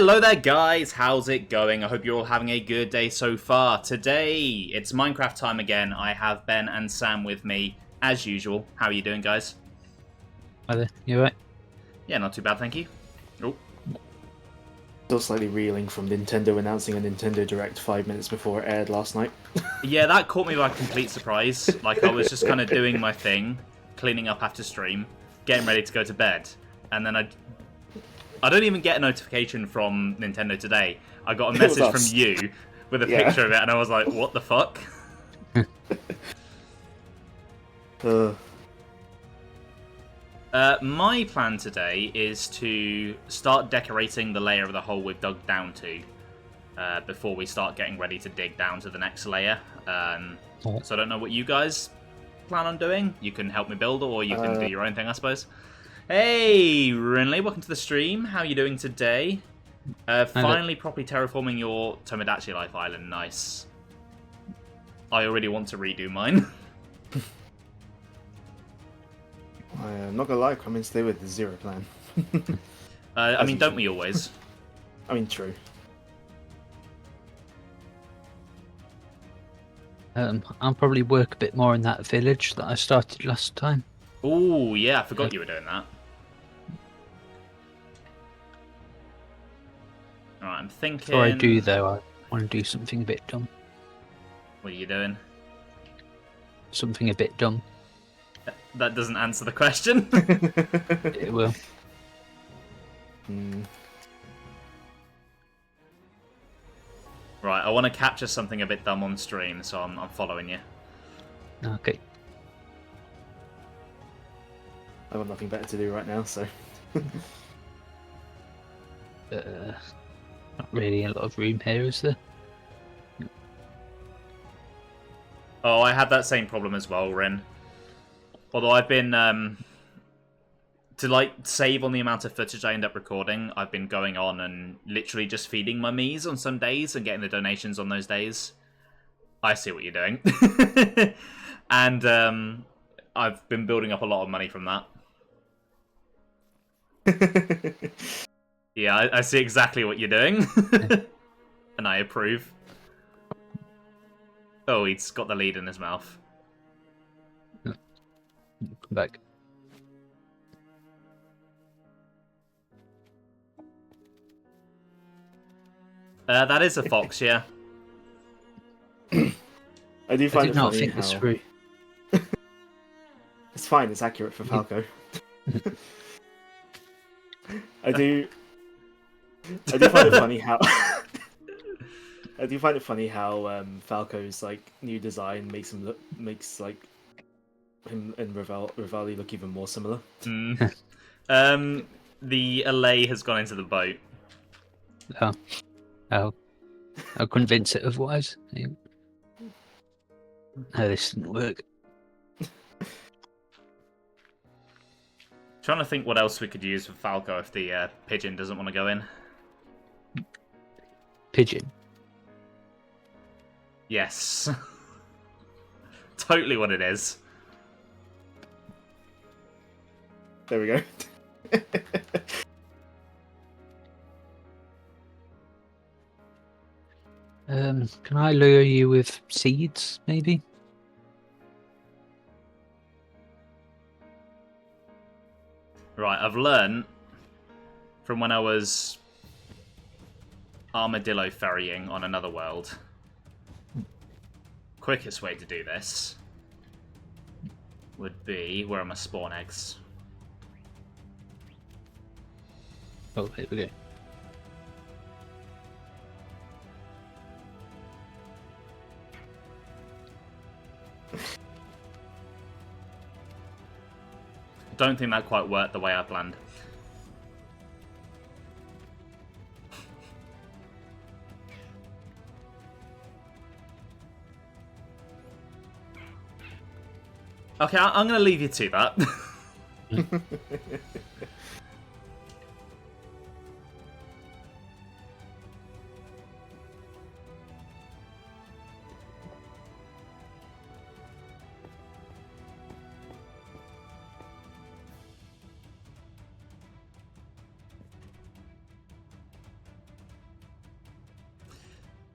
Hello there guys, how's it going? I hope you're all having a good day so far. Today, it's Minecraft time again. I have Ben and Sam with me, as usual. How are you doing, guys? Hi there, you alright? Yeah, not too bad, thank you. Oh, Still slightly reeling from Nintendo announcing a Nintendo Direct 5 minutes before it aired last night. yeah, that caught me by complete surprise. Like, I was just kind of doing my thing, cleaning up after stream, getting ready to go to bed, and then I don't even get a notification from Nintendo today. I got a message from you with a picture of it, and I was like, what the fuck? My plan today is to start decorating the layer of the hole we've dug down to before we start getting ready to dig down to the next layer. So I don't know what you guys plan on doing. You can help me build, or you can do your own thing, I suppose. Hey, Rinley, welcome to the stream. How are you doing today? Finally properly terraforming your Tomodachi Life Island. Nice. I already want to redo mine. I'm not gonna lie, I'm in stay with the zero plan. I mean, don't we always? I mean, true. I'll probably work a bit more in that village that I started last time. Oh, yeah, I forgot you were doing that. Alright, I'm thinking... Before I do, though, I want to do something a bit dumb. What are you doing? Something a bit dumb. That doesn't answer the question. It will. Right, I want to capture something a bit dumb on stream, so I'm following you. Okay. I've got nothing better to do right now, so... Not really a lot of room here, is there? Oh, I had that same problem as well, Ren. Although I've been, to, like, save on the amount of footage I end up recording, I've been going on and literally just feeding my Miis on some days and getting the donations on those days. I see what you're doing. And, I've been building up a lot of money from that. Yeah, I see exactly what you're doing. And I approve. Oh, he's got the lead in his mouth. Come back. That is a fox, yeah. I do find it not funny think how... this through. It's fine, it's accurate for Falco. I do find it funny how... I do find it funny how Falco's like new design makes him him and Rivali look even more similar. The allay has gone into the boat. Oh. I'll convince it otherwise. No, this didn't work. Trying to think what else we could use for Falco if the pigeon doesn't want to go in. Pigeon. Yes. Totally what it is. There we go. Can I lure you with seeds, maybe? Right, I've learned from when I was armadillo ferrying on another world. Quickest way to do this would be... Where are my spawn eggs? Oh, here we go. Don't think that quite worked the way I planned. Okay, I'm going to leave you to that.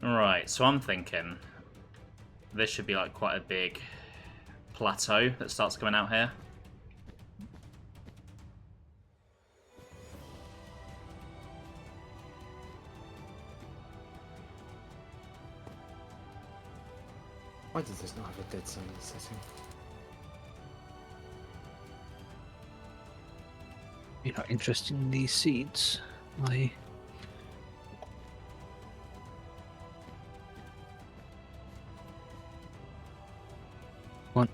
Right, so I'm thinking this should be like quite a big plateau that starts coming out here. Why does this not have a dead zone setting? You're not interested in these seeds, are you? One.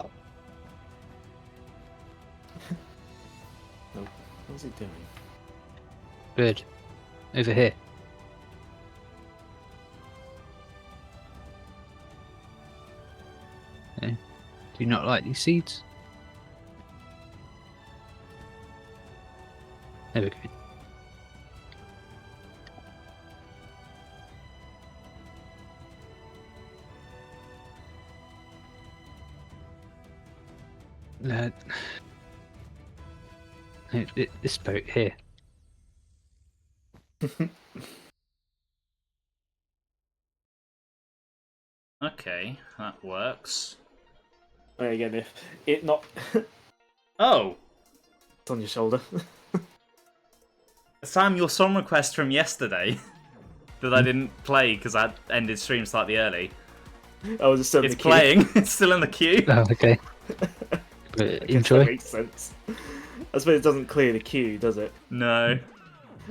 Nope. What's it doing? Bird. Over here. Okay. Do you not like these seeds? There we go. This boat here. Okay, that works. Right, again, if it not Oh, it's on your shoulder. Sam, your song request from yesterday that I didn't play because I ended stream slightly early. Oh, it's still in It's the queue. playing. It's still in the queue. Oh, okay. I guess Enjoy. that makes sense. I suppose it doesn't clear the queue, does it? No.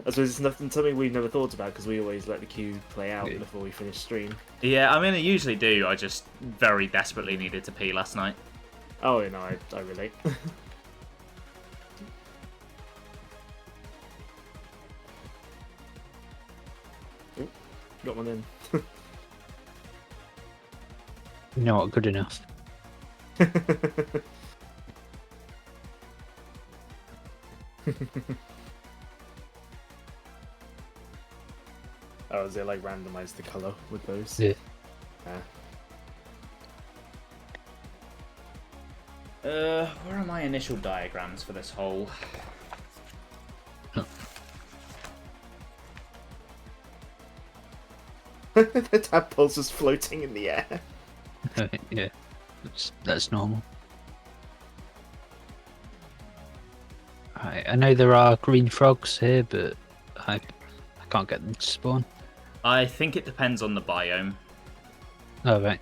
I suppose it's something we've never thought about because we always let the queue play out Yeah. before we finish stream. Yeah, I mean, I usually do. I just very desperately needed to pee last night. Oh, yeah, no, I relate. Oop, got one in. Not good enough. Oh, is it like randomized the color with those? Yeah. Where are my initial diagrams for this hole? The tadpole's just floating in the air. Yeah, that's normal. I know there are green frogs here, but I can't get them to spawn. I think it depends on the biome. Oh, right.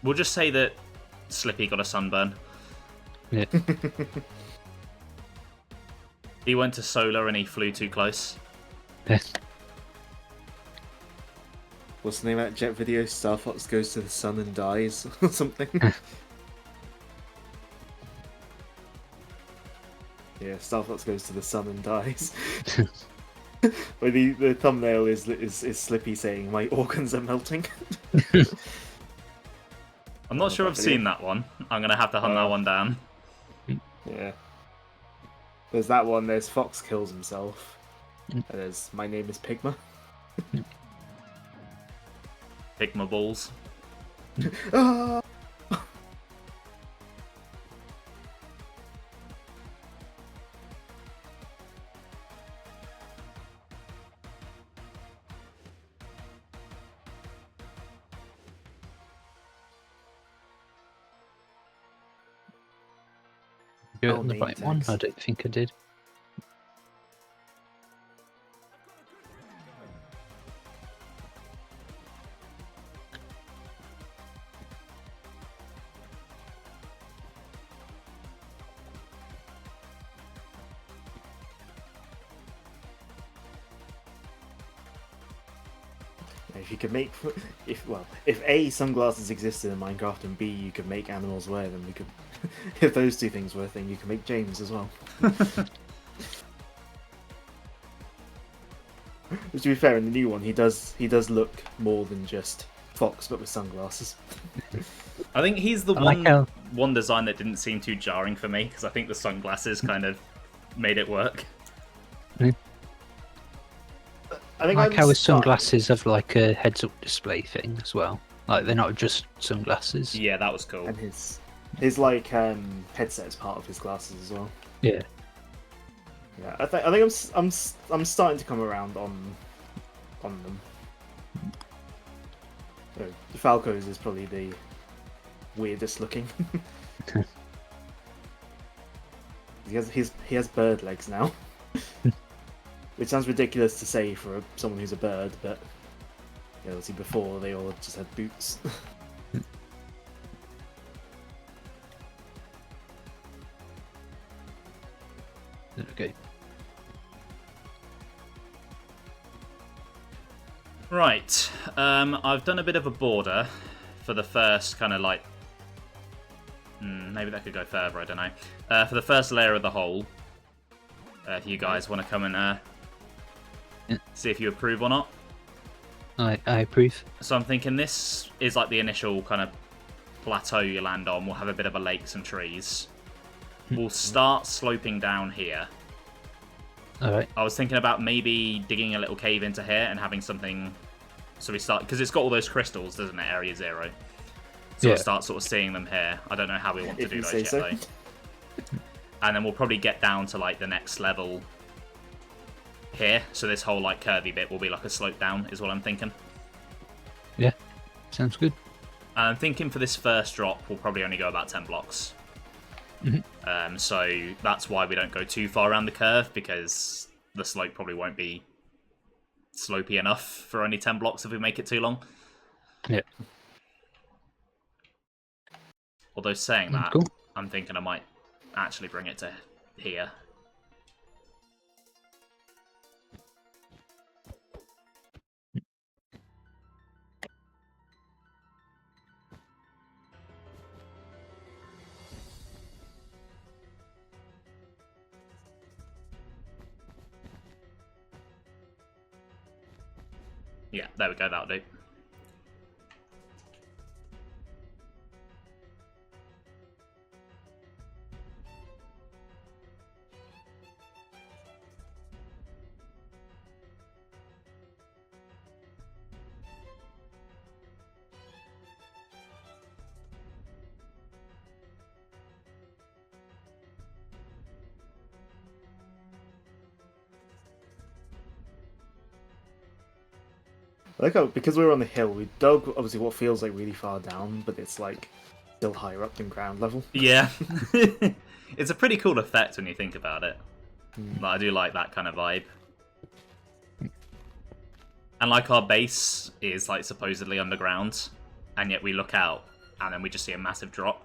We'll just say that Slippy got a sunburn. Yeah. He went to solar and he flew too close. What's the name of that jet video? Star Fox goes to the sun and dies, or something? Yeah, Star Fox goes to the sun and dies. Where the thumbnail is Slippy saying, "My organs are melting." I'm not sure I've seen that one. I'm gonna have to hunt that one down. Yeah. There's that one, there's Fox kills himself. And there's My Name is Pigma. Pigma balls. Ah! Do it Oh, on the name right one? tags. I don't think I did. If you could make, if A, sunglasses existed in Minecraft, and B, you could make animals wear them, we could. If those two things were a thing, you could make James as well. Which, to be fair, in the new one, he does look more than just Fox, but with sunglasses. I think he's the I like one design that didn't seem too jarring for me because I think the sunglasses kind of made it work. I think Like how his sunglasses have like a heads-up display thing as well. Like they're not just sunglasses. Yeah, that was cool. And his like headset is part of his glasses as well. Yeah. Yeah, I think I'm starting to come around on them. So, Falco's is probably the weirdest looking. He has bird legs now. Which sounds ridiculous to say for someone who's a bird, but obviously before they all just had boots. Okay. Right. I've done a bit of a border for the first kind of like... maybe that could go further, I don't know. For the first layer of the hole. If you guys want to come and see if you approve or not. I approve. So I'm thinking this is like the initial kind of plateau you land on. We'll have a bit of a lake, some trees. We'll start sloping down here. Alright. I was thinking about maybe digging a little cave into here and having something... So we start... Because it's got all those crystals, doesn't it? Area 0. So we'll start sort of seeing them here. I don't know how we want to do those yet, though. And then we'll probably get down to, like, the next level here. So this whole, like, curvy bit will be like a slope down, is what I'm thinking. Yeah, sounds good. And I'm thinking for this first drop, we'll probably only go about 10 blocks. So that's why we don't go too far around the curve, because the slope probably won't be slopey enough for only 10 blocks if we make it too long. Yeah. Although saying that, cool. I'm thinking I might actually bring it to here. Yeah, there we go, that'll do. I like how, because we were on the hill, we dug obviously what feels like really far down, but it's like still higher up than ground level. Yeah. It's a pretty cool effect when you think about it. But I do like that kind of vibe. And like our base is like supposedly underground, and yet we look out and then we just see a massive drop.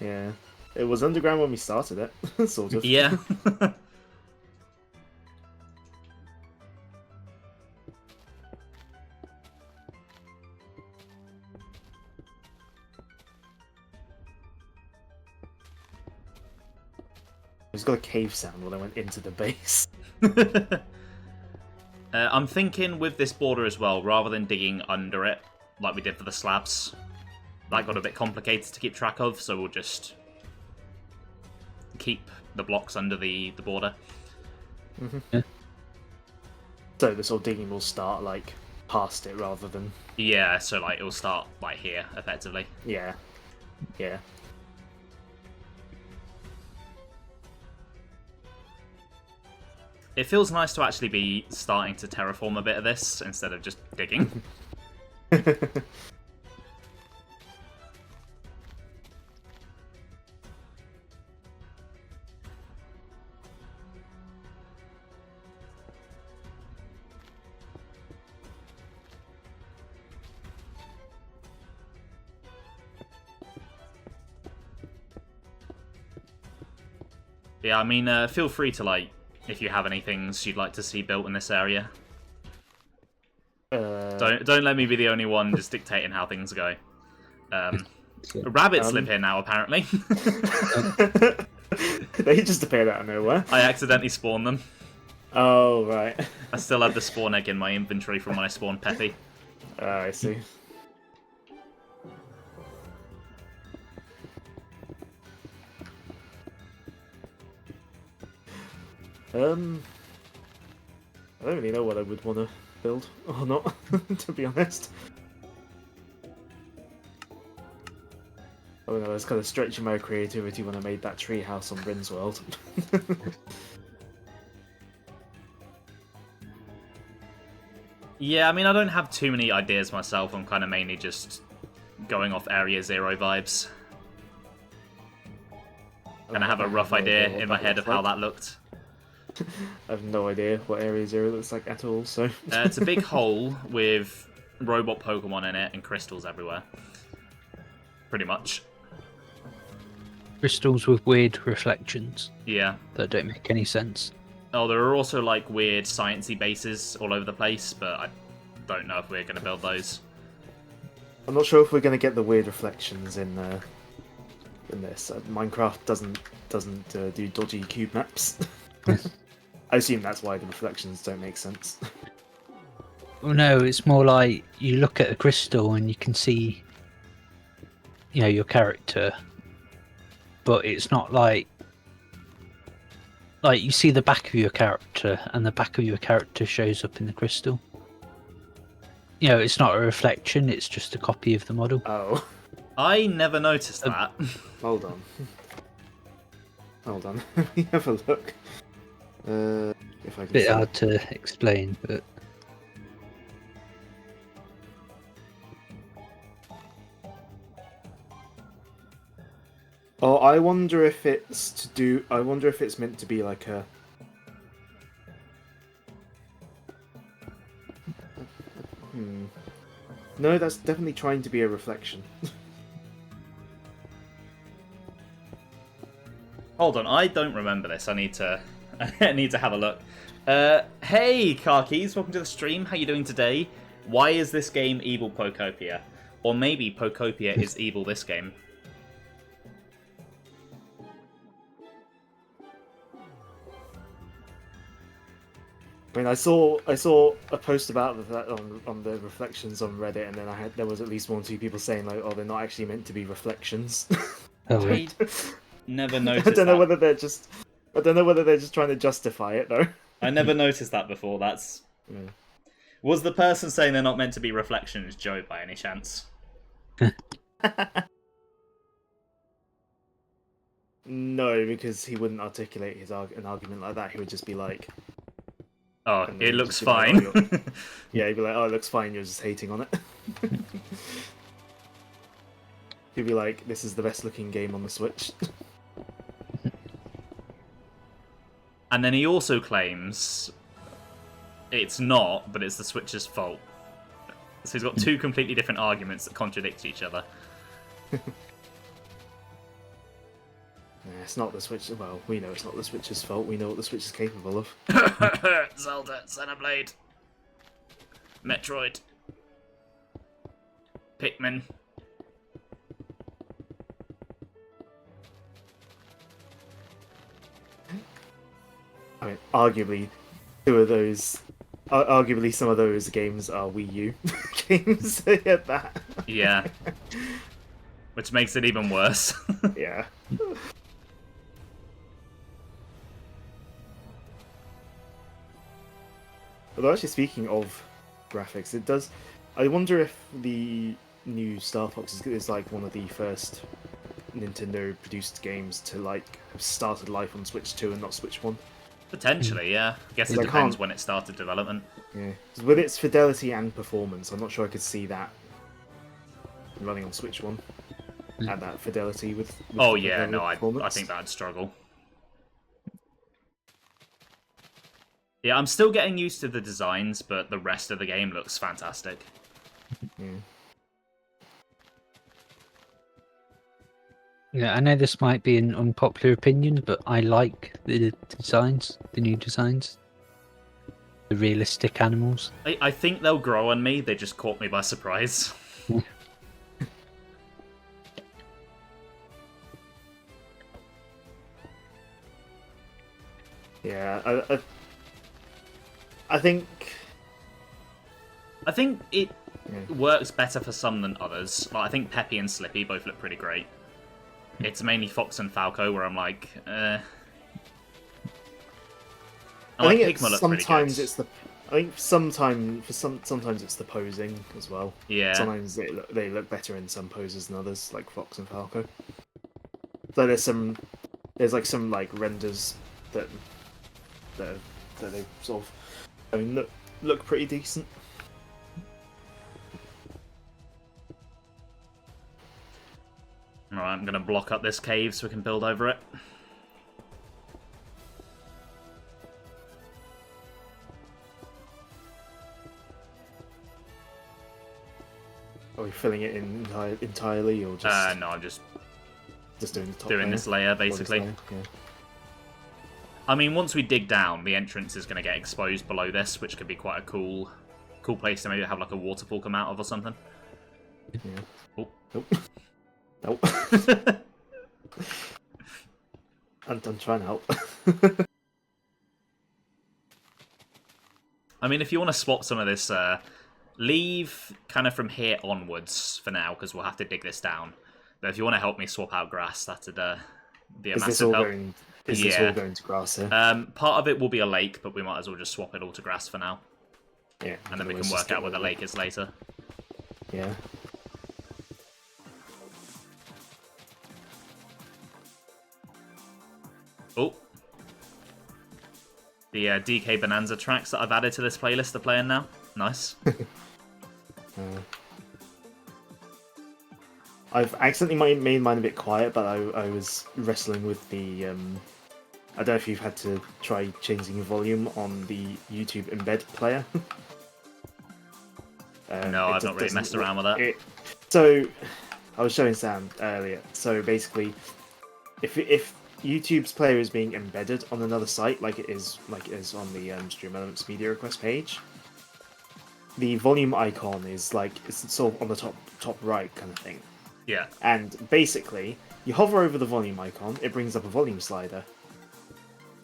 Yeah. It was underground when we started it, sort of. Yeah. I just got a cave sound when I went into the base. I'm thinking with this border as well, rather than digging under it, like we did for the slabs, that got a bit complicated to keep track of, so we'll just keep the blocks under the border. Yeah. So the sort of digging will start like past it rather than... Yeah, so like it'll start like here, effectively. Yeah. Yeah. It feels nice to actually be starting to terraform a bit of this instead of just digging. Yeah, I mean, feel free to, like, if you have any things you'd like to see built in this area. Don't let me be the only one just dictating how things go. Rabbits live here now, apparently. They just appeared out of nowhere. I accidentally spawned them. Oh, right. I still have the spawn egg in my inventory from when I spawned Peppy. I see. I don't really know what I would want to build or not, to be honest. I don't know, I was kind of stretching my creativity when I made that tree house on Bryn's World. Yeah, I mean, I don't have too many ideas myself. I'm kind of mainly just going off Area 0 vibes. And I have a rough idea in my head of how that looked. I have no idea what Area Zero looks like at all. So It's a big hole with robot Pokemon in it and crystals everywhere. Pretty much. Crystals with weird reflections Yeah. that don't make any sense. Oh, there are also like weird sciencey bases all over the place, but I don't know if we're going to build those. I'm not sure if we're going to get the weird reflections in this. Minecraft doesn't do dodgy cube maps. I assume that's why the reflections don't make sense. Well, no, it's more like you look at a crystal and you can see, your character, but it's not like you see the back of your character and the back of your character shows up in the crystal. It's not a reflection, it's just a copy of the model. Oh. I never noticed that. Hold on. Let me have a look. If I can Bit see. hard to explain, but Oh, I wonder if it's meant to be like a. No, that's definitely trying to be a reflection. Hold on, I don't remember this. I need to have a look. Hey, Karkis, welcome to the stream. How you doing today? Why is this game evil Pokopia? Or maybe Pokopia is evil this game. I mean, I saw a post about that on the reflections on Reddit, and then there was at least 1 or 2 people saying like, "Oh, they're not actually meant to be reflections." I never noticed. I don't know whether they're just trying to justify it though. I never noticed that before. That's. Yeah. Was the person saying they're not meant to be reflections Joe by any chance? No, because he wouldn't articulate an argument like that. He would just be like, "Oh, and it then looks just be like, fine." "Oh, yeah, he'd be like, "Oh, it looks fine. You're just hating on it." He'd be like, "This is the best looking game on the Switch." And then he also claims it's not, but it's the Switch's fault. So he's got 2 completely different arguments that contradict each other. It's not the Switch. Well, we know it's not the Switch's fault. We know what the Switch is capable of. Zelda, Xenoblade, Metroid, Pikmin. I mean, arguably, 2 of those. Arguably, some of those games are Wii U games. At that. Yeah. Which makes it even worse. Yeah. Although actually, speaking of graphics, it does. I wonder if the new Star Fox is like one of the first Nintendo-produced games to like have started life on Switch 2 and not Switch 1. Potentially, yeah. I guess it I depends can't- when it started development. Yeah, 'cause with its fidelity and performance, I'm not sure I could see that running on Switch 1 at that fidelity with Oh the yeah, level no, of I performance. think that'd struggle. Yeah, I'm still getting used to the designs, but the rest of the game looks fantastic. Yeah. yeah, I know this might be an unpopular opinion, but I like the designs, the new designs, the realistic animals. I think they'll grow on me. They just caught me by surprise. Yeah, I think. I think it Yeah. works better for some than others. Like, I think Peppy and Slippy both look pretty great. It's mainly Fox and Falco where I'm like, I like think Pigma it's, look pretty sometimes good. it's the. I think sometimes it's the posing as well. Yeah. Sometimes they look better in some poses than others, like Fox and Falco. So there's like some like renders that they sort of I mean, look pretty decent. Alright, I'm going to block up this cave so we can build over it. Are we filling it in entirely, or just No, I'm just doing the top doing layer? this layer, Or this basically. layer? Yeah. I mean, once we dig down, the entrance is going to get exposed below this, which could be quite a cool place to maybe have like a waterfall come out of or something. Yeah. Oh. Nope. Nope. I'm trying to help. I mean, if you want to swap some of this, leave kind of from here onwards for now, because we'll have to dig this down. But if you want to help me swap out grass, that'd be a massive help. Is this all going to grass here? Part of it will be a lake, but we might as well just swap it all to grass for now. Yeah. And then we can work out where the lake is later. Yeah. Oh. The DK Bonanza tracks that I've added to this playlist are playing now. Nice. I've accidentally made mine a bit quiet, but I was wrestling with the... I don't know if you've had to try changing the volume on the YouTube embed player. No, I've not really messed around with that. So, I was showing Sam earlier. So basically, if YouTube's player is being embedded on another site, like it is on the Stream Elements media request page, the volume icon is it's sort of on the top right kind of thing. Yeah. And basically, you hover over the volume icon, it brings up a volume slider.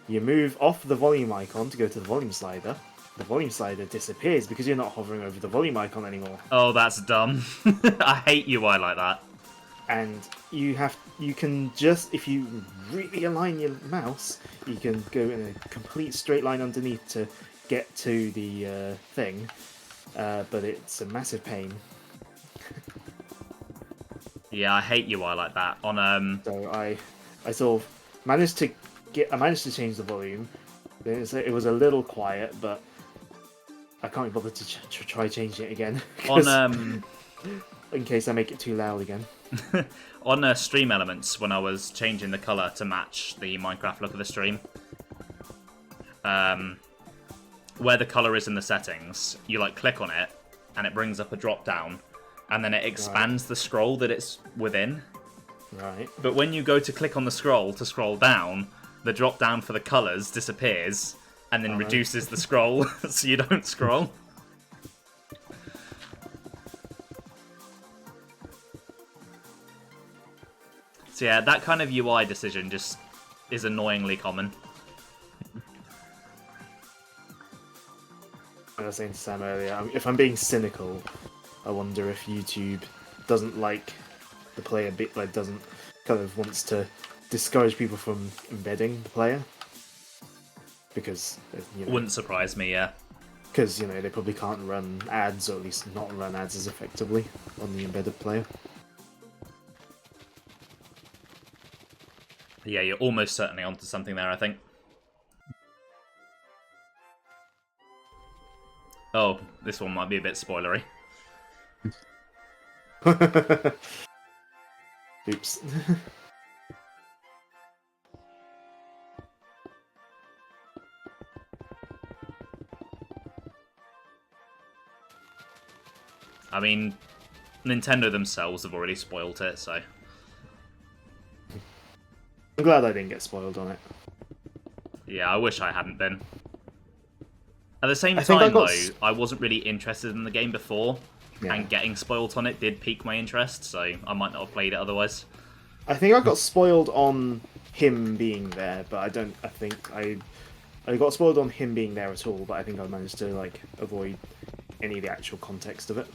You move off the volume icon to go to the volume slider. The volume slider disappears because you're not hovering over the volume icon anymore. Oh, that's dumb. I hate UI like that. And you can just, if you really align your mouse, you can go in a complete straight line underneath to get to the thing. But it's a massive pain. Yeah, I hate UI like that. On So I sort of managed to change the volume. It was a little quiet, but I can't be bothered to try changing it again. on in case I make it too loud again. on Stream Elements, when I was changing the color to match the Minecraft look of the stream, where the color is in the settings, you click on it, and it brings up a drop down, and then it expands the scroll that it's within. Right. But when you go to click on the scroll to scroll down, the drop down for the colors disappears, and then reduces the scroll, so you don't scroll. So yeah, that kind of UI decision just is annoyingly common. I was saying to Sam earlier, if I'm being cynical, I wonder if YouTube doesn't like the player bit, doesn't kind of wants to discourage people from embedding the player, because Wouldn't surprise me, yeah. Because they probably can't run ads, or at least not run ads as effectively on the embedded player. Yeah, you're almost certainly onto something there, I think. Oh, this one might be a bit spoilery. Oops. I mean, Nintendo themselves have already spoiled it, so... I'm glad I didn't get spoiled on it. Yeah, I wish I hadn't been. At the same time, though, I wasn't really interested in the game before, and getting spoiled on it did pique my interest, so I might not have played it otherwise. I think I got spoiled on him being there, but I think I got spoiled on him being there at all, but I think I managed to, avoid any of the actual context of it.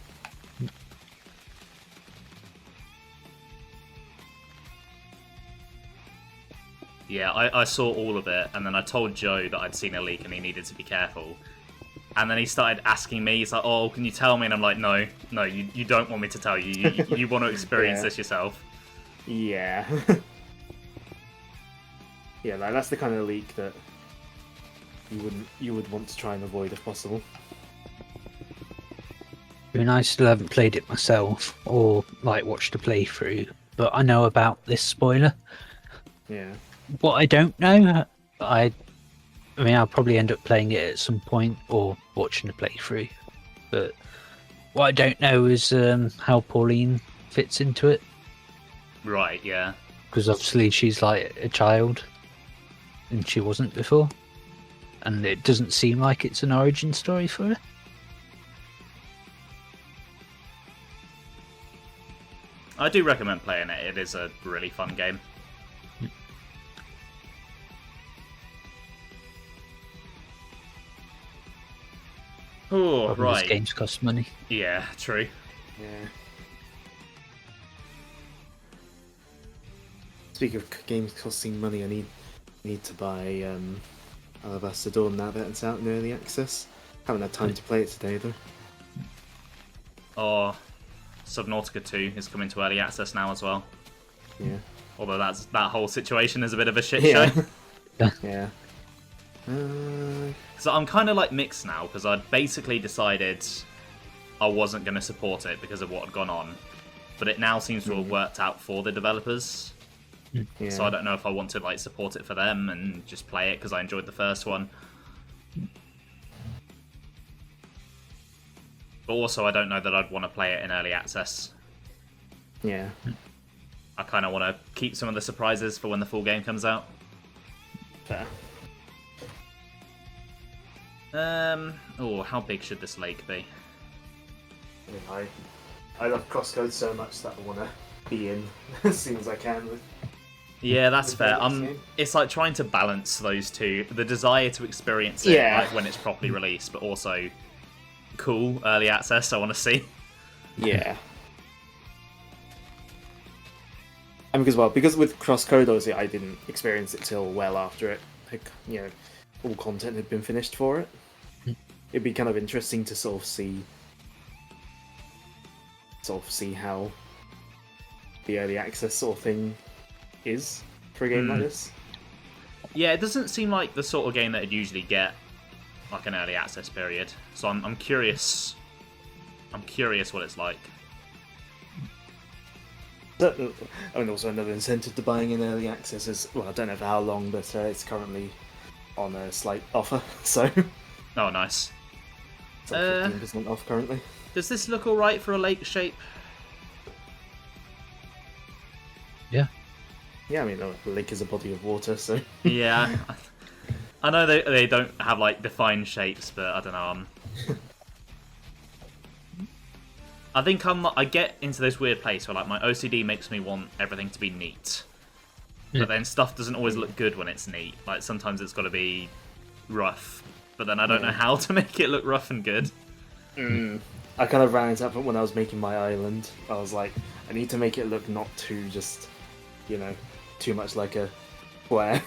Yeah, I saw all of it, and then I told Joe that I'd seen a leak and he needed to be careful. And then he started asking me, he's like, oh, can you tell me? And I'm like, no, you don't want me to tell you. You want to experience this yourself. Yeah. Yeah, that's the kind of leak that you would want to try and avoid if possible. I mean, I still haven't played it myself, or watched a playthrough, but I know about this spoiler. Yeah. What I don't know, I mean, I'll probably end up playing it at some point or watching a playthrough, but What I don't know is how Pauline fits into it, Right, yeah. because obviously she's like a child, and she wasn't before, and it doesn't seem like it's an origin story for her. I do recommend playing it. It is a really fun game. Oh, Problem is right. games cost money. Yeah, true. Yeah. Speaking of games costing money, I need to buy Alabaster Dawn now that it's out in early access. Haven't had time to play it today though. Oh, Subnautica 2 is coming to early access now as well. Yeah. Although that whole situation is a bit of a shit Yeah. show. Yeah. So I'm kind of like mixed now, because I'd basically decided I wasn't going to support it because of what had gone on. But it now seems to have worked out for the developers. Yeah. So I don't know if I want to like support it for them and just play it because I enjoyed the first one. But also I don't know that I'd want to play it in early access. Yeah. I kind of want to keep some of the surprises for when the full game comes out. Fair. Oh, how big should this lake be? I love Crosscode so much that I want to be in as soon as I can with. Yeah, that's fair. Game. It's like trying to balance those two: the desire to experience it Yeah. like when it's properly released, but also cool early access. I want to see. Yeah. And because with Crosscode, obviously, I didn't experience it till well after it. Like, all content had been finished for it. It'd be kind of interesting to sort of see how the early access sort of thing is for a game like this. Yeah, it doesn't seem like the sort of game that would usually get like an early access period. So I'm curious. I'm curious what it's like. I mean, also another incentive to buying in early access is, well, I don't know for how long, but it's currently on a slight offer, so Oh, nice. it's like 15% off currently. Does this look alright for a lake shape? Yeah. Yeah, I mean, the lake is a body of water, so Yeah. I know they don't have like defined shapes, but I don't know. I think I get into this weird place where like my OCD makes me want everything to be neat. But then stuff doesn't always look good when it's neat. Like sometimes it's got to be rough, but then I don't know how to make it look rough and good. I kind of ran into that when I was making my island. I was like, I need to make it look not too just, too much like a square.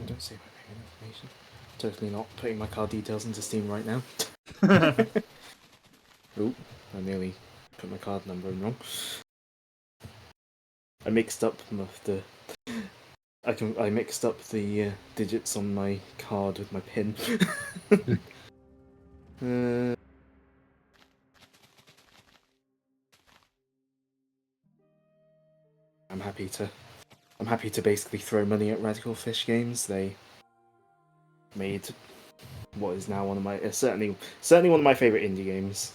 Don't say my payment information. Totally not putting my card details into Steam right now. Oop, I nearly put my card number in wrong. I mixed up I mixed up the digits on my card with my pin. I'm happy to basically throw money at Radical Fish Games. They made what is now one of my certainly one of my favorite indie games.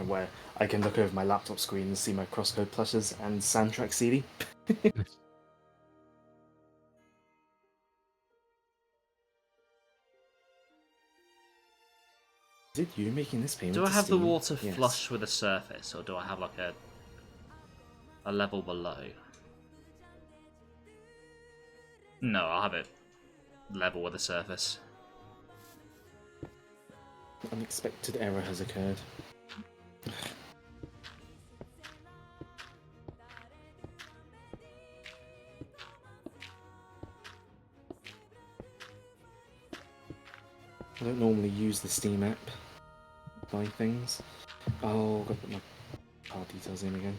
Where I can look over my laptop screen and see my Crosscode plushes and soundtrack CD. Is it you making this payment? Do I to have the Steam? water Yes. flush with the surface, or do I have like a level below? No, I'll have it level with the surface. Unexpected error has occurred. I don't normally use the Steam app. my things. Oh, I've got to put my card details in again.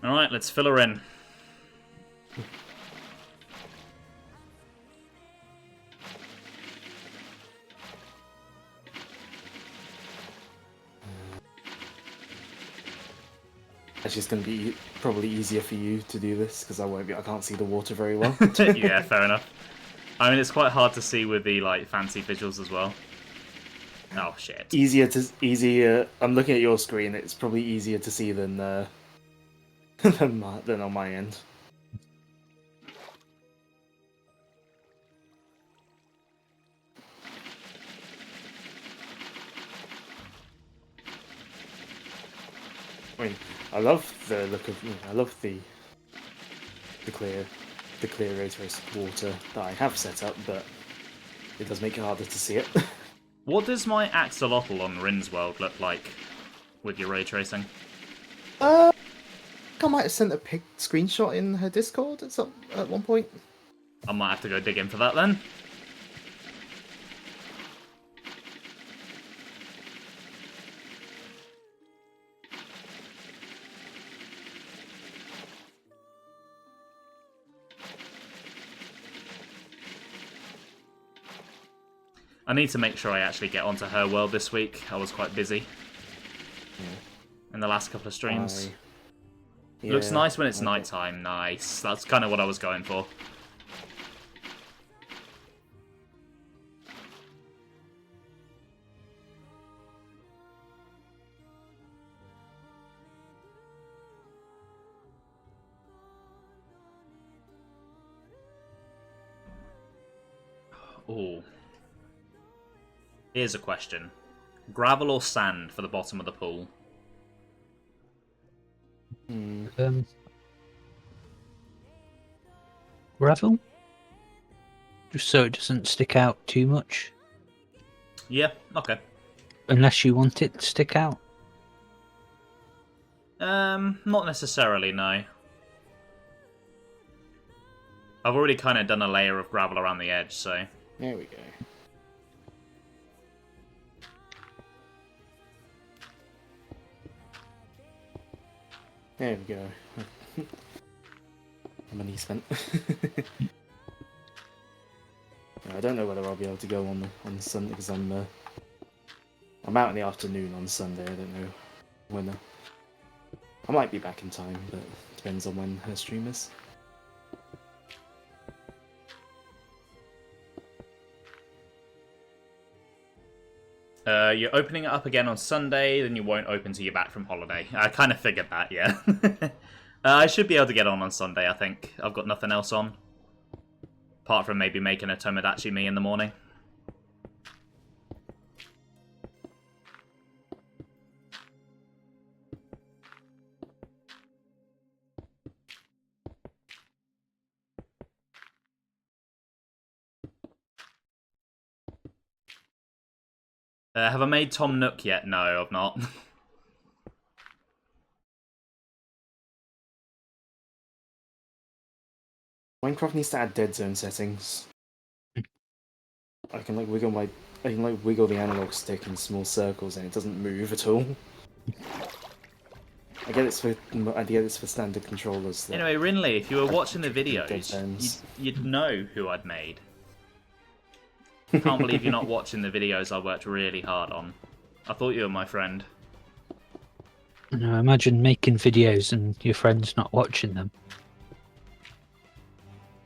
Alright, let's fill her in. It's just going to be probably easier for you to do this because I can't see the water very well. Yeah, fair enough. I mean, it's quite hard to see with the like fancy visuals as well. Oh shit. Easier. I'm looking at your screen. It's probably easier to see than than on my end. I mean, I love the look of. I love the clear ray trace water that I have set up, but it does make it harder to see it. What does my axolotl on Rin's world look like with your ray tracing? I might have sent a screenshot in her Discord at one point. I might have to go dig in for that then. I need to make sure I actually get onto her world this week. I was quite busy in the last couple of streams. Yeah, Looks nice when it's nighttime. Nice. That's kind of what I was going for. Ooh. Here's a question. Gravel or sand for the bottom of the pool? Gravel? Just so it doesn't stick out too much. Yeah, okay. Unless you want it to stick out. Not necessarily, no. I've already kind of done a layer of gravel around the edge, so... There we go. There we go. Money spent. I don't know whether I'll be able to go on Sunday because I'm out in the afternoon on Sunday. I don't know when. I might be back in time, but it depends on when her stream is. You're opening it up again on Sunday, then you won't open till you're back from holiday. I kind of figured that, yeah. I should be able to get on Sunday, I think. I've got nothing else on. Apart from maybe making a Tomodachi me in the morning. Have I made Tom Nook yet? No, I've not. Minecraft needs to add dead zone settings. I can wiggle the analog stick in small circles and it doesn't move at all. I get it's for standard controllers. Anyway, Rinley, if you were watching the videos, you'd know who I'd made. Can't believe you're not watching the videos I worked really hard on. I thought you were my friend. No, imagine making videos and your friends not watching them.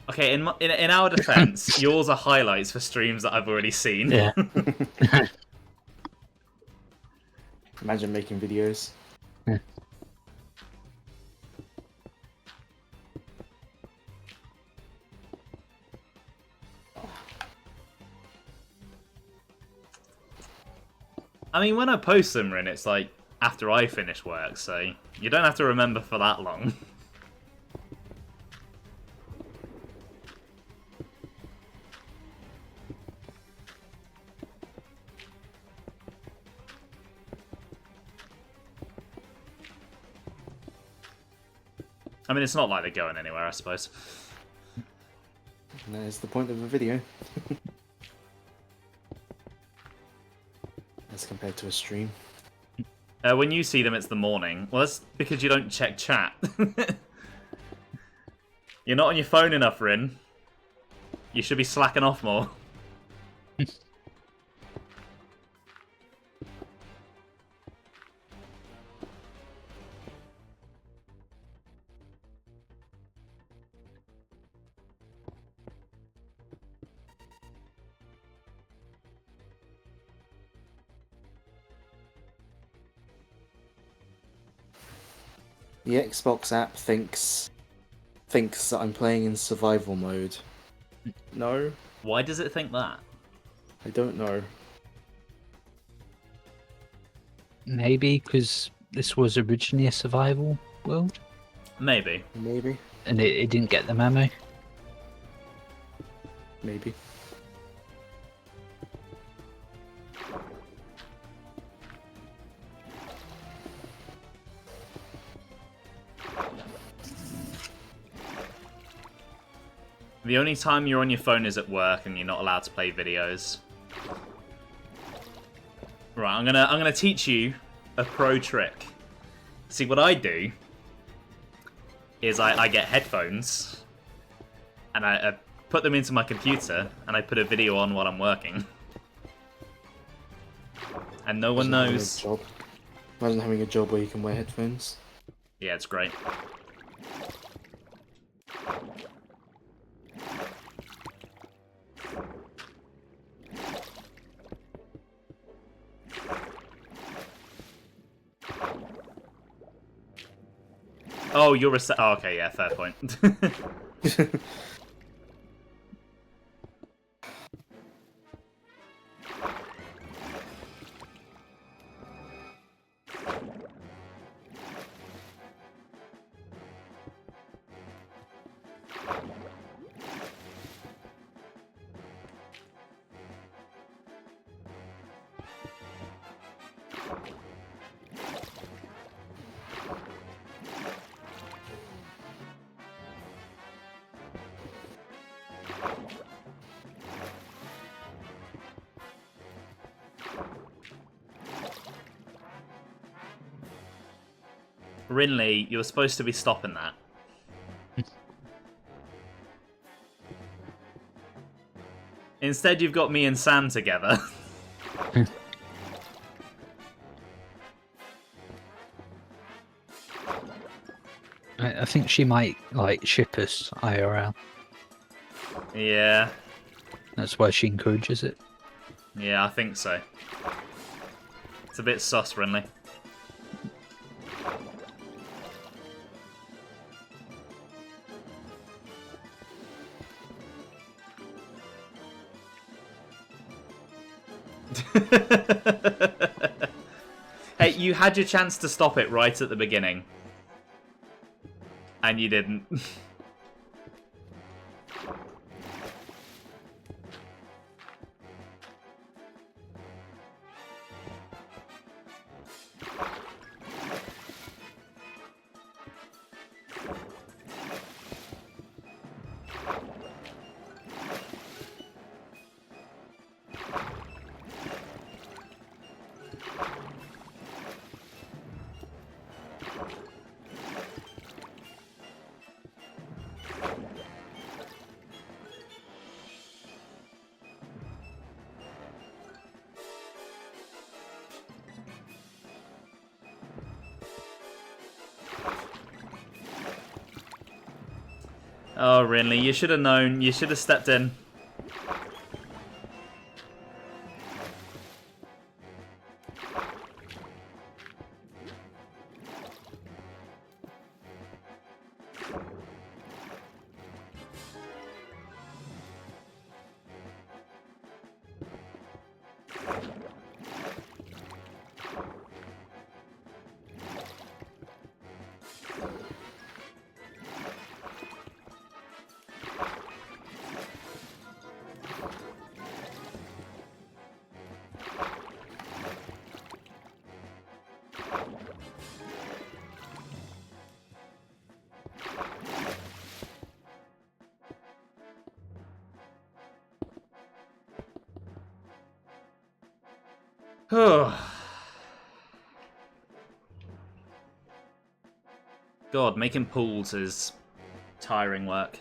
Okay, in our defense, yours are highlights for streams that I've already seen. Yeah. Imagine making videos. Yeah. I mean, when I post them, Rin, it's like after I finish work, so you don't have to remember for that long. I mean, it's not like they're going anywhere, I suppose. And that is the point of a video. As compared to a stream. When you see them, it's the morning. Well, that's because you don't check chat. You're not on your phone enough, Rin. You should be slacking off more. The Xbox app thinks that I'm playing in survival mode. No, Why does it think that? I don't know. Maybe because this was originally a survival world, Maybe. Maybe. and it didn't get the memo. Maybe. The only time you're on your phone is at work and you're not allowed to play videos. Right, I'm gonna teach you a pro trick. See, what I do is I get headphones and I put them into my computer and I put a video on while I'm working. And no one knows. Imagine having a job where you can wear headphones. Yeah, it's great. Oh, you're a... Oh, okay, yeah, fair point. Rinley, you're supposed to be stopping that. Instead, you've got me and Sam together. I think she might like ship us IRL. Yeah. That's why she encourages it. Yeah, I think so. It's a bit sus, Rinley. Hey, you had your chance to stop it right at the beginning. And you didn't. Oh, Rinley, you should have known. You should have stepped in. God, making pools is tiring work.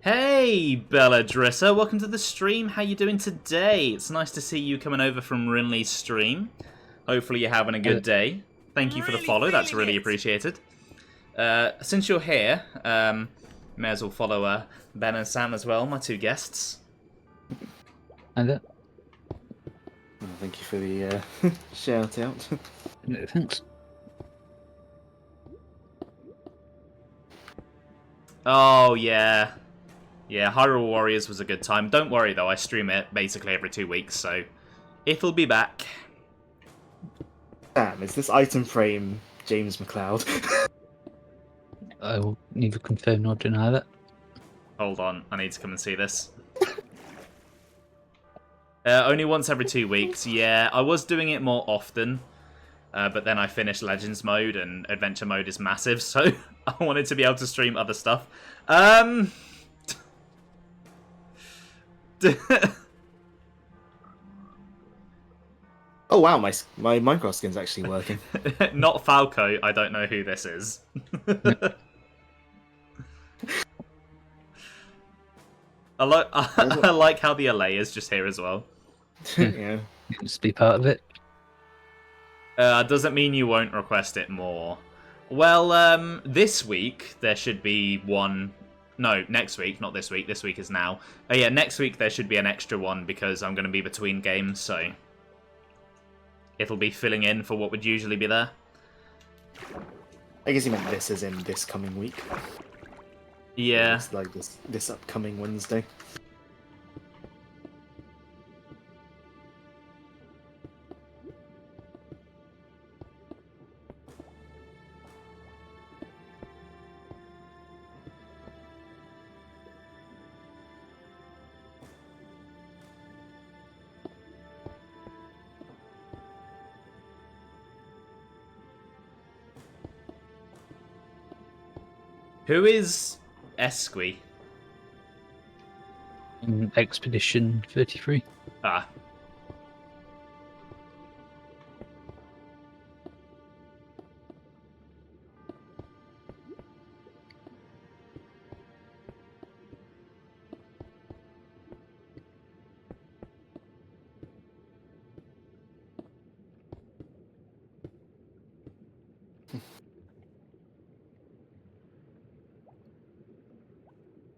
Hey, Bella Drisser, welcome to the stream. How you doing today? It's nice to see you coming over from Rinley's stream. Hopefully you're having a good day. Thank you for the follow, that's really appreciated. Since you're here, may as well follow Ben and Sam as well, my two guests. And Thank you for the shout out. no, thanks. Oh, yeah. Yeah, Hyrule Warriors was a good time. Don't worry, though, I stream it basically every 2 weeks, so it'll be back. Sam, is this item frame James McLeod? I will neither confirm nor deny that. Hold on, I need to come and see this. Only once every 2 weeks, yeah. I was doing it more often, but then I finished Legends mode, and Adventure mode is massive, so I wanted to be able to stream other stuff. Oh wow, my Minecraft skin's actually working. Not Falco, I don't know who this is. I like how the LA is just here as well. Yeah. Just be part of it. Doesn't mean you won't request it more. Well, this week there should be one. No, next week, not this week. This week is now. Yeah, next week there should be an extra one because I'm going to be between games, so it'll be filling in for what would usually be there. I guess you meant this as in this coming week. Yeah. It's like this upcoming Wednesday. Who is Esqui? Expedition 33. Ah.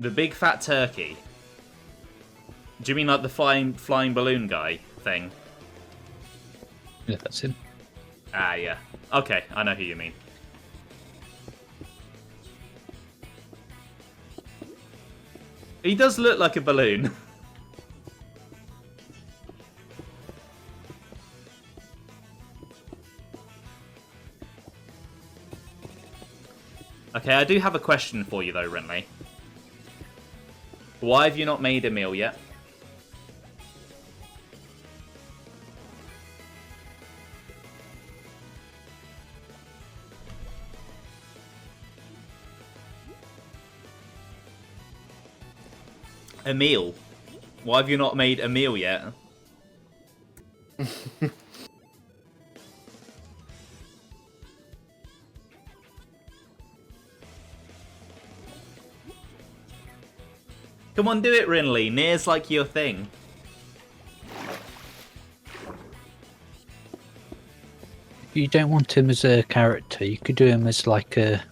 The big fat turkey. Do you mean like the flying balloon guy thing? Yeah, that's him. Ah, yeah. Okay, I know who you mean. He does look like a balloon. Okay, I do have a question for you though, Renly. Why have you not made a meal yet? A meal? Why have you not made a meal yet? Come on, do it, Rinley. Near's like your thing. you don't want him as a character, you could do him as like a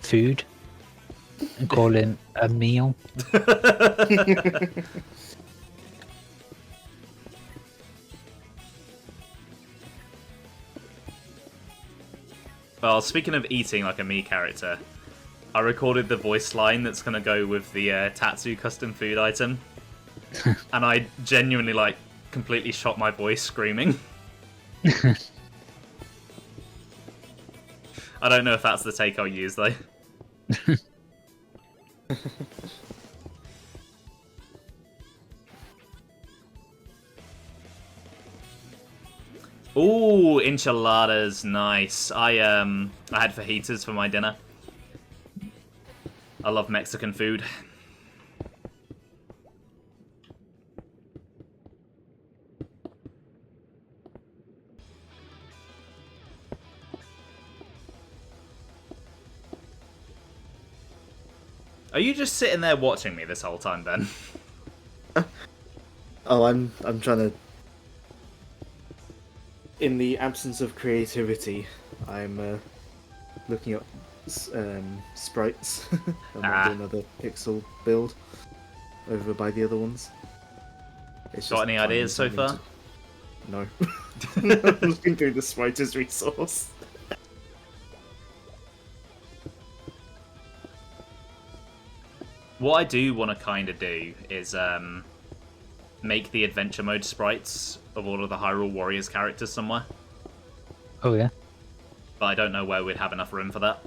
food and call him a meal. Well, speaking of eating like a me character, I recorded the voice line that's going to go with the Tatsu custom food item. And I genuinely, like, completely shot my voice screaming. I don't know if that's the take I'll use, though. Ooh, enchiladas, nice. I had fajitas for my dinner. I love Mexican food. Are you just sitting there watching me this whole time, Ben? Oh, I'm trying to. In the absence of creativity, I'm looking up sprites. I might do another pixel build over by the other ones. It's Got any ideas so far? No. I'm looking through the sprite's resource. What I do want to kind of do is make the adventure mode sprites of all of the Hyrule Warriors characters somewhere. Oh yeah. But I don't know where we'd have enough room for that.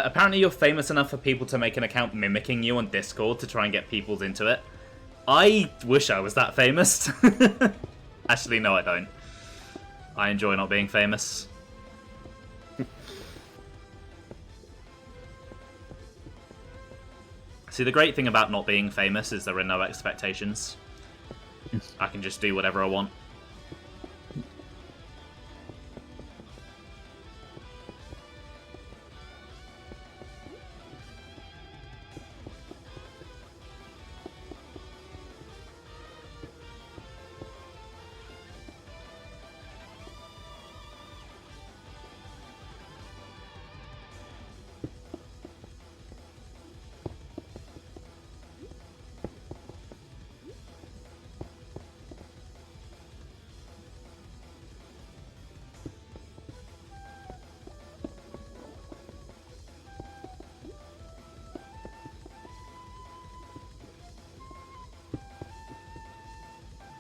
Apparently you're famous enough for people to make an account mimicking you on Discord to try and get people into it. I wish I was that famous. Actually, no, I don't. I enjoy not being famous. See, the great thing about not being famous is there are no expectations. I can just do whatever I want.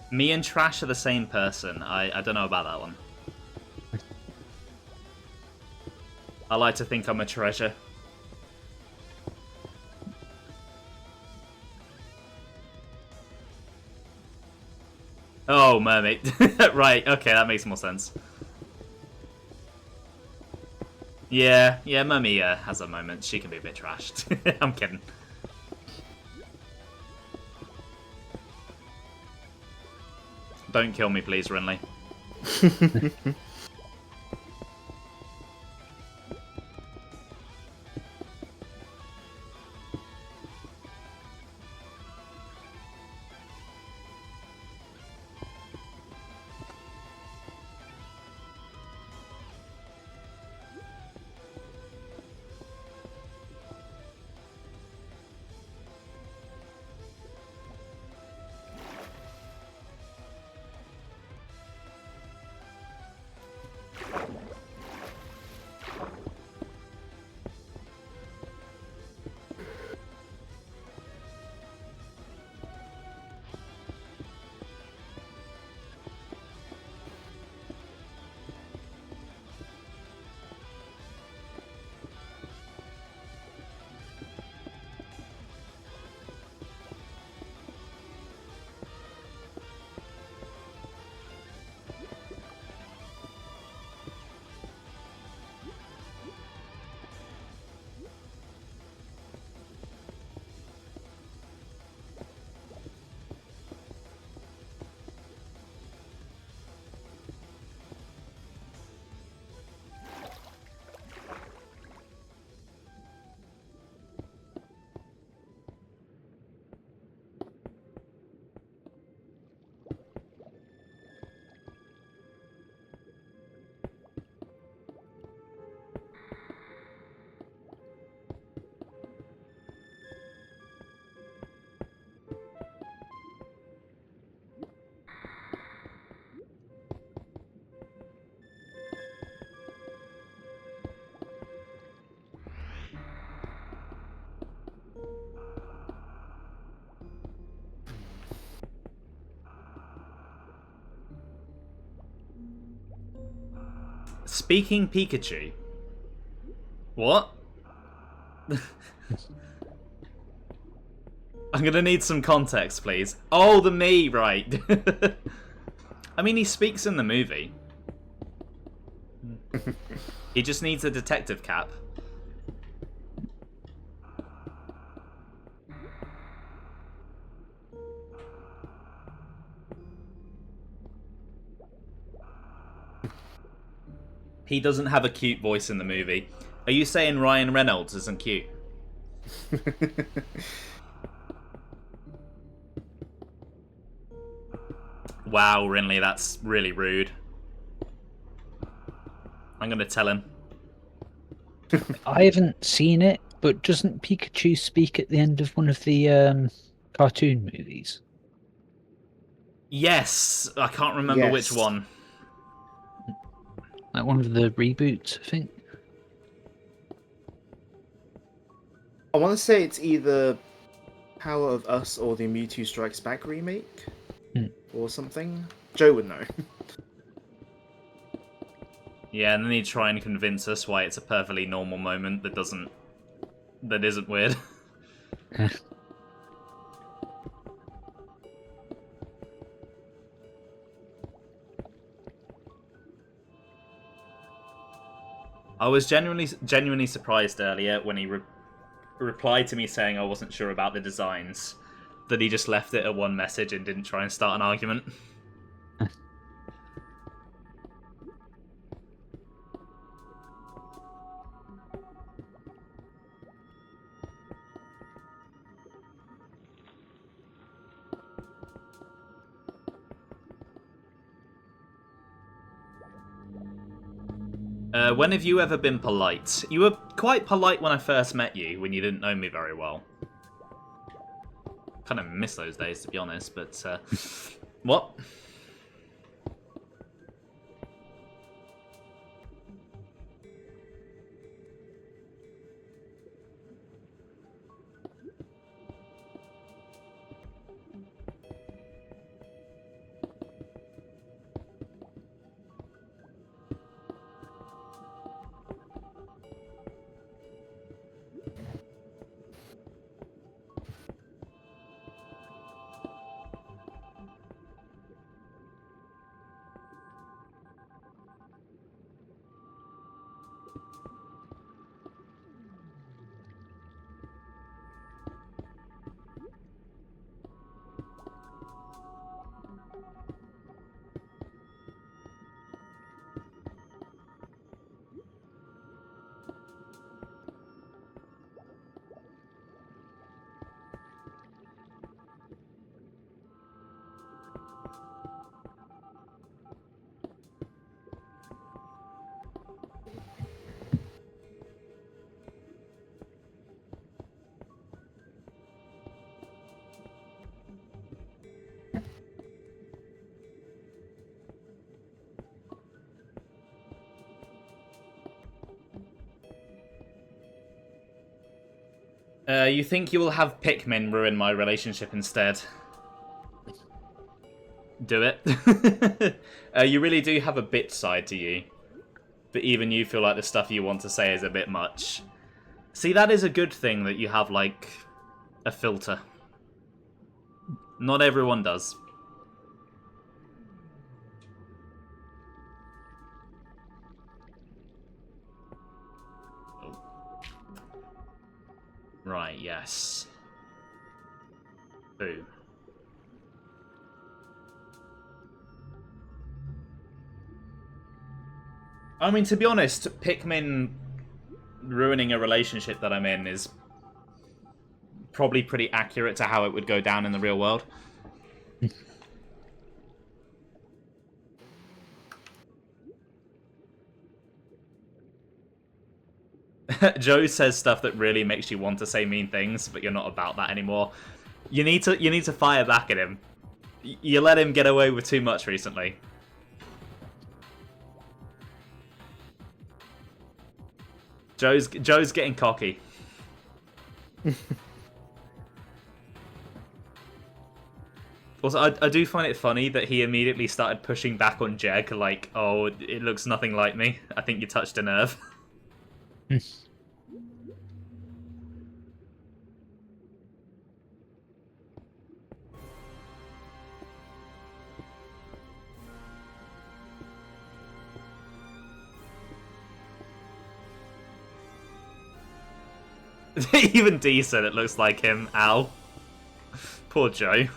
Me and Trash are the same person. I don't know about that one. I like to think I'm a treasure. Oh, mermaid. Right, okay, that makes more sense. Yeah, Mummy has a moment. She can be a bit trashed. I'm kidding. Don't kill me, please, Rinley. Speaking Pikachu. What? I'm gonna need some context, please. Oh, the me, right. I mean, he speaks in the movie. He just needs a detective cap. He doesn't have a cute voice in the movie. Are you saying Ryan Reynolds isn't cute? Wow, Rinley, that's really rude. I'm gonna tell him. I haven't seen it, but doesn't Pikachu speak at the end of one of the cartoon movies? Yes, I can't remember which one. Like one of the reboots, I think. I want to say it's either Power of Us or the Mewtwo Strikes Back remake, or something. Joe would know. Yeah, and then he'd try and convince us why it's a perfectly normal moment that isn't weird. I was genuinely surprised earlier when he replied to me saying I wasn't sure about the designs, that he just left it at one message and didn't try and start an argument. When have you ever been polite? You were quite polite when I first met you, when you didn't know me very well. Kind of miss those days, to be honest, but... What? You think you will have Pikmin ruin my relationship instead? Do it. You really do have a bitch side to you. But even you feel like the stuff you want to say is a bit much. See, that is a good thing that you have, like, a filter. Not everyone does. Right, yes. Boo. I mean, to be honest, Pikmin ruining a relationship that I'm in is probably pretty accurate to how it would go down in the real world. Joe says stuff that really makes you want to say mean things, but you're not about that anymore. You need to fire back at him. You let him get away with too much recently. Joe's getting cocky. Also, I do find it funny that he immediately started pushing back on Jeg, like, oh, it looks nothing like me. I think you touched a nerve. Even D said it looks like him. Ow. Poor Joe.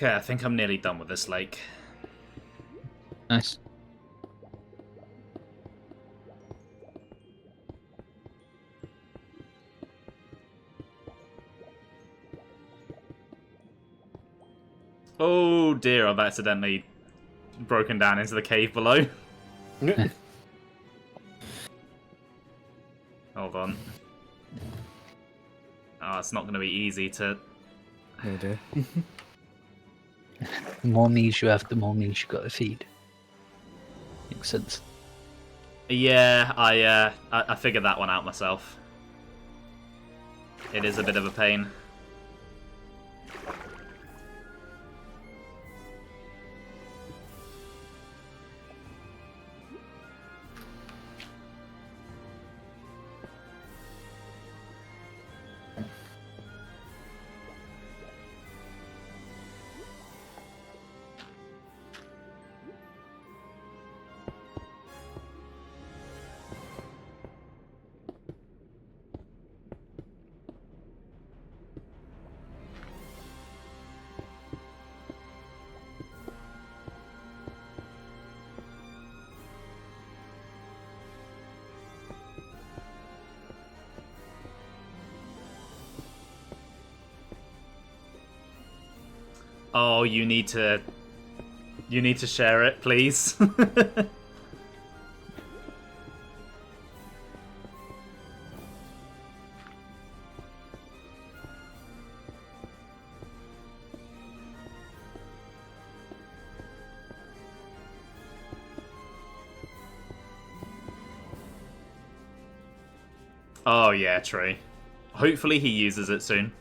Okay, I think I'm nearly done with this lake. Nice. Oh dear, I've accidentally broken down into the cave below. Hold on. Oh, it's not going to be easy to... Oh dear. The more knees you have, the more knees you got to feed. Makes sense. Yeah, I figured that one out myself. It is a bit of a pain. Oh, you need to share it, please. Oh yeah, true. Hopefully he uses it soon.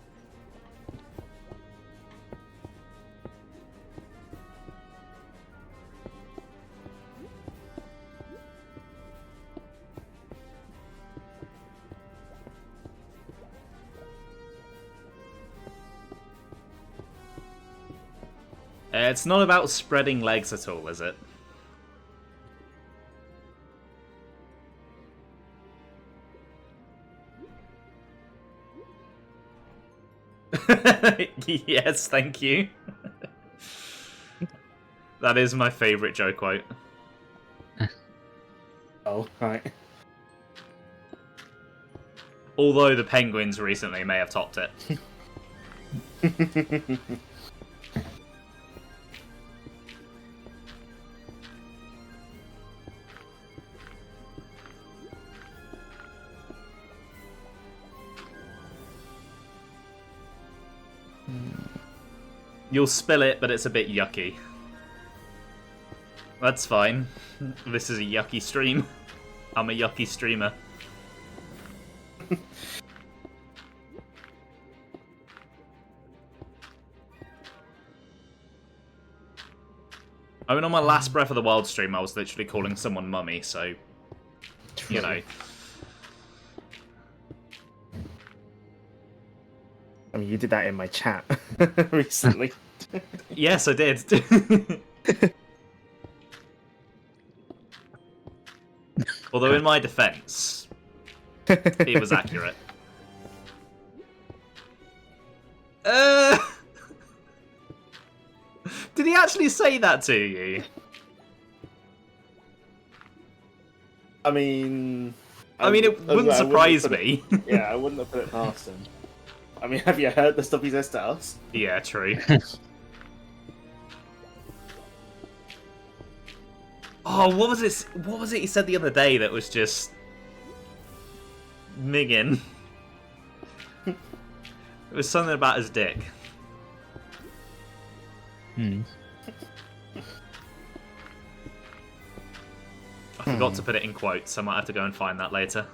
It's not about spreading legs at all, is it? Yes, thank you. That is my favourite Joe quote. Oh, right. Although the Penguins recently may have topped it. You'll spill it, but it's a bit yucky. That's fine. This is a yucky stream. I'm a yucky streamer. I mean, on my last Breath of the Wild stream, I was literally calling someone mummy, so... You know. I mean, you did that in my chat recently. Yes, I did. Although, in my defense, it was accurate. Did he actually say that to you? I mean, it wouldn't surprise me. Yeah, I wouldn't have put it past him. I mean, have you heard the stuff he says to us? Yeah, true. Oh, what was it? What was it he said the other day that was just migging? It was something about his dick. Hmm. I forgot to put it in quotes, so I might have to go and find that later.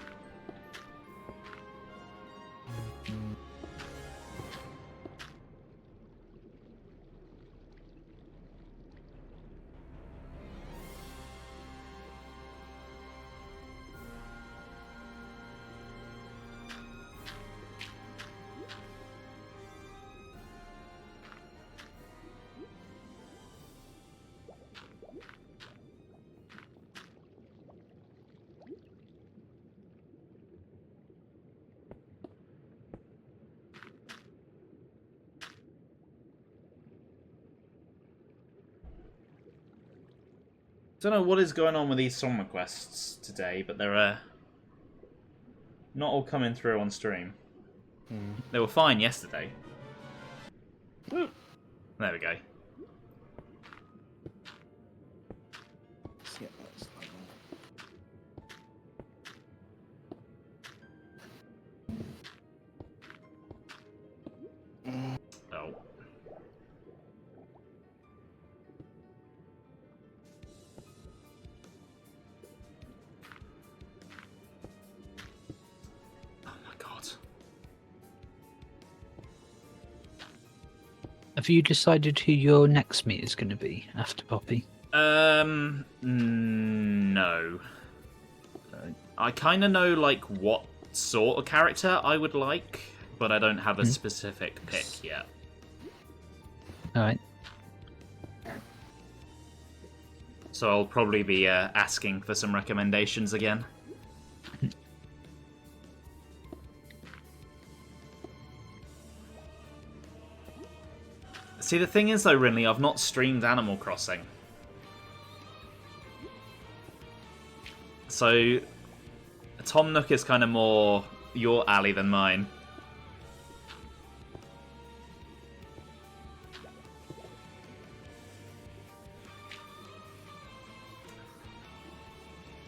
Don't know what is going on with these song requests today, but they're not all coming through on stream. They were fine yesterday. There we go. Oh. Have you decided who your next meet is going to be after Poppy? No. I kind of know, like, what sort of character I would like, but I don't have a specific pick yet. Alright. So I'll probably be asking for some recommendations again. See, the thing is, though, Rinley, I've not streamed Animal Crossing. So, Tom Nook is kind of more your alley than mine.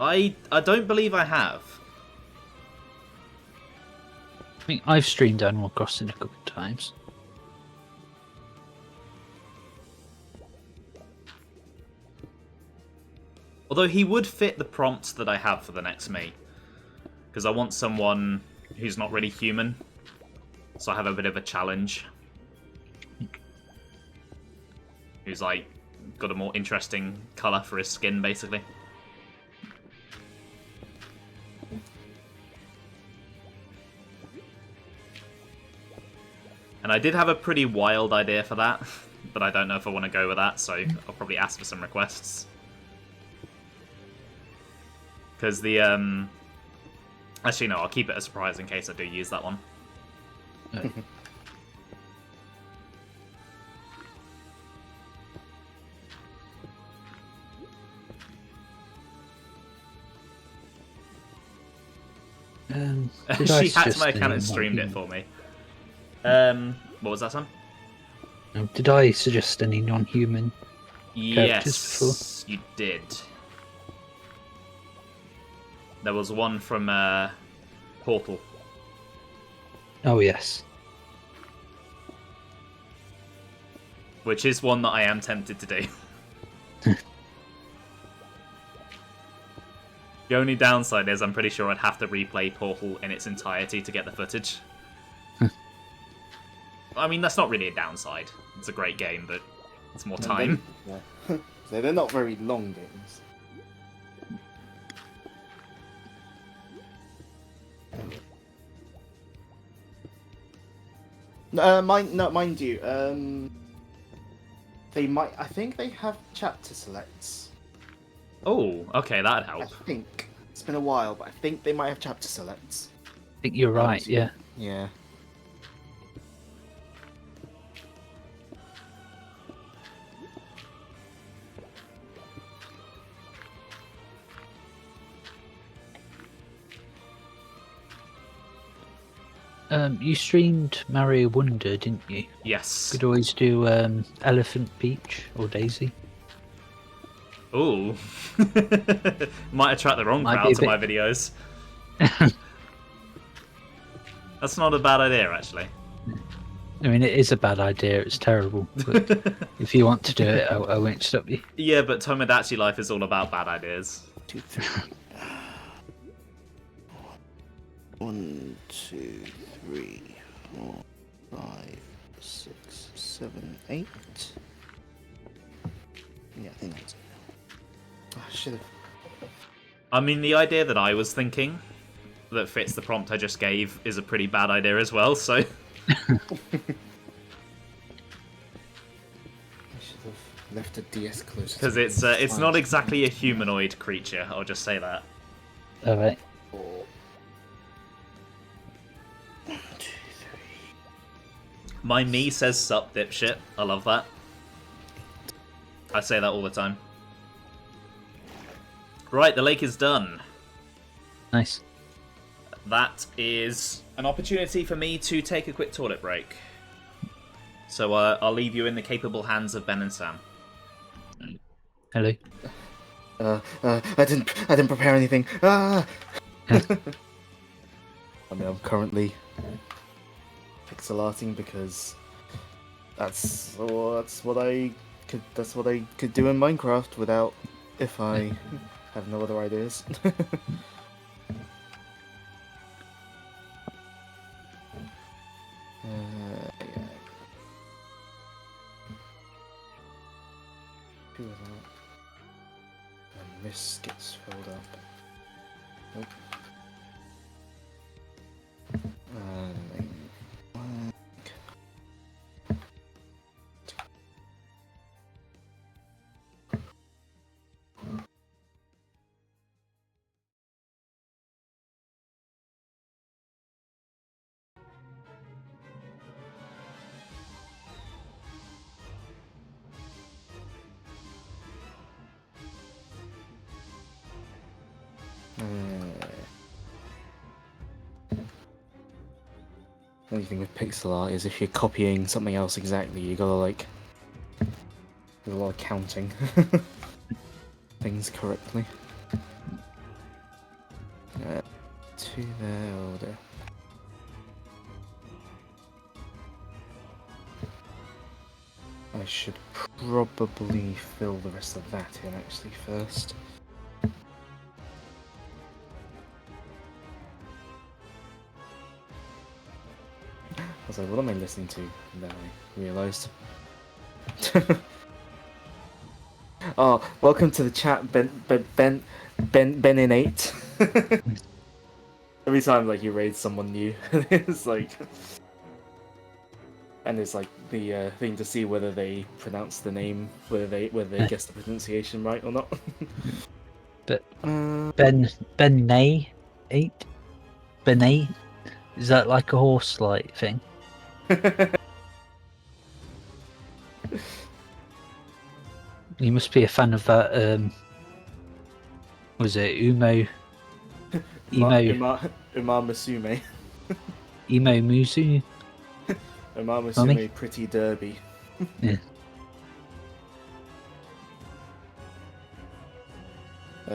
I don't believe I have. I mean, I've streamed Animal Crossing a couple of times. Although he would fit the prompts that I have for the next me. Because I want someone who's not really human. So I have a bit of a challenge. Who's, like, got a more interesting colour for his skin, basically. And I did have a pretty wild idea for that. But I don't know if I want to go with that, so I'll probably ask for some requests. Because the, Actually, no, I'll keep it a surprise in case I do use that one. Did I She hacked suggest my account any and streamed it non-human? for me. What was that, Sam? Did I suggest any non-human characters before? Yes, you did. There was one from Portal. Oh yes. Which is one that I am tempted to do. The only downside is I'm pretty sure I'd have to replay Portal in its entirety to get the footage. I mean, that's not really a downside. It's a great game, but it's more time. Yeah. So they're not very long games. Mind you, they might. I think they have chapter selects. Oh, okay, that'd help. I think it's been a while, but I think they might have chapter selects. I think you're right. Yeah. Yeah. You streamed Mario Wonder, didn't you? Yes. Could always do Elephant Peach or Daisy. Ooh. Might attract the wrong Might crowd be a to bit- my videos. That's not a bad idea, actually. I mean, it is a bad idea. It's terrible. But if you want to do it, I won't stop you. Yeah, but Tomodachi Life is all about bad ideas. 2, 3. 1, 2, 3, 4, 5, 6, 7, 8. Yeah, I think that's it. Oh, I should have. I mean, the idea that I was thinking that fits the prompt I just gave is a pretty bad idea as well, so... I should have left the DS closer. Because it's not exactly a humanoid creature, I'll just say that. All right. 4, 1, 2, 3. My me says sup, dipshit. I love that. I say that all the time. Right, the lake is done. Nice. That is an opportunity for me to take a quick toilet break. So I'll leave you in the capable hands of Ben and Sam. Hello. I didn't prepare anything. Ah! I mean, I'm currently pixel arting because that's what I could do in Minecraft without if I have no other ideas. Yeah. Do that. And this gets filled up. Nope. And then blank. Only thing with pixel art is if you're copying something else exactly, you gotta like do a lot of counting things correctly. 2 there, order. I should probably fill the rest of that in actually first. I was like, what am I listening to? And then I realised. Oh, welcome to the chat, Ben in 8. Every time like you raid someone new, it's like, and it's like the thing to see whether they pronounce the name, whether they guess the pronunciation right or not. But Ben 8? Ben is that like a horse like thing? You must be a fan of that. Was it Umo? Uma Musume. Emo Musu. Uma Mummy? Musume Pretty Derby. Yeah. I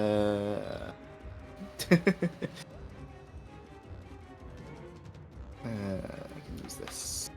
can use this.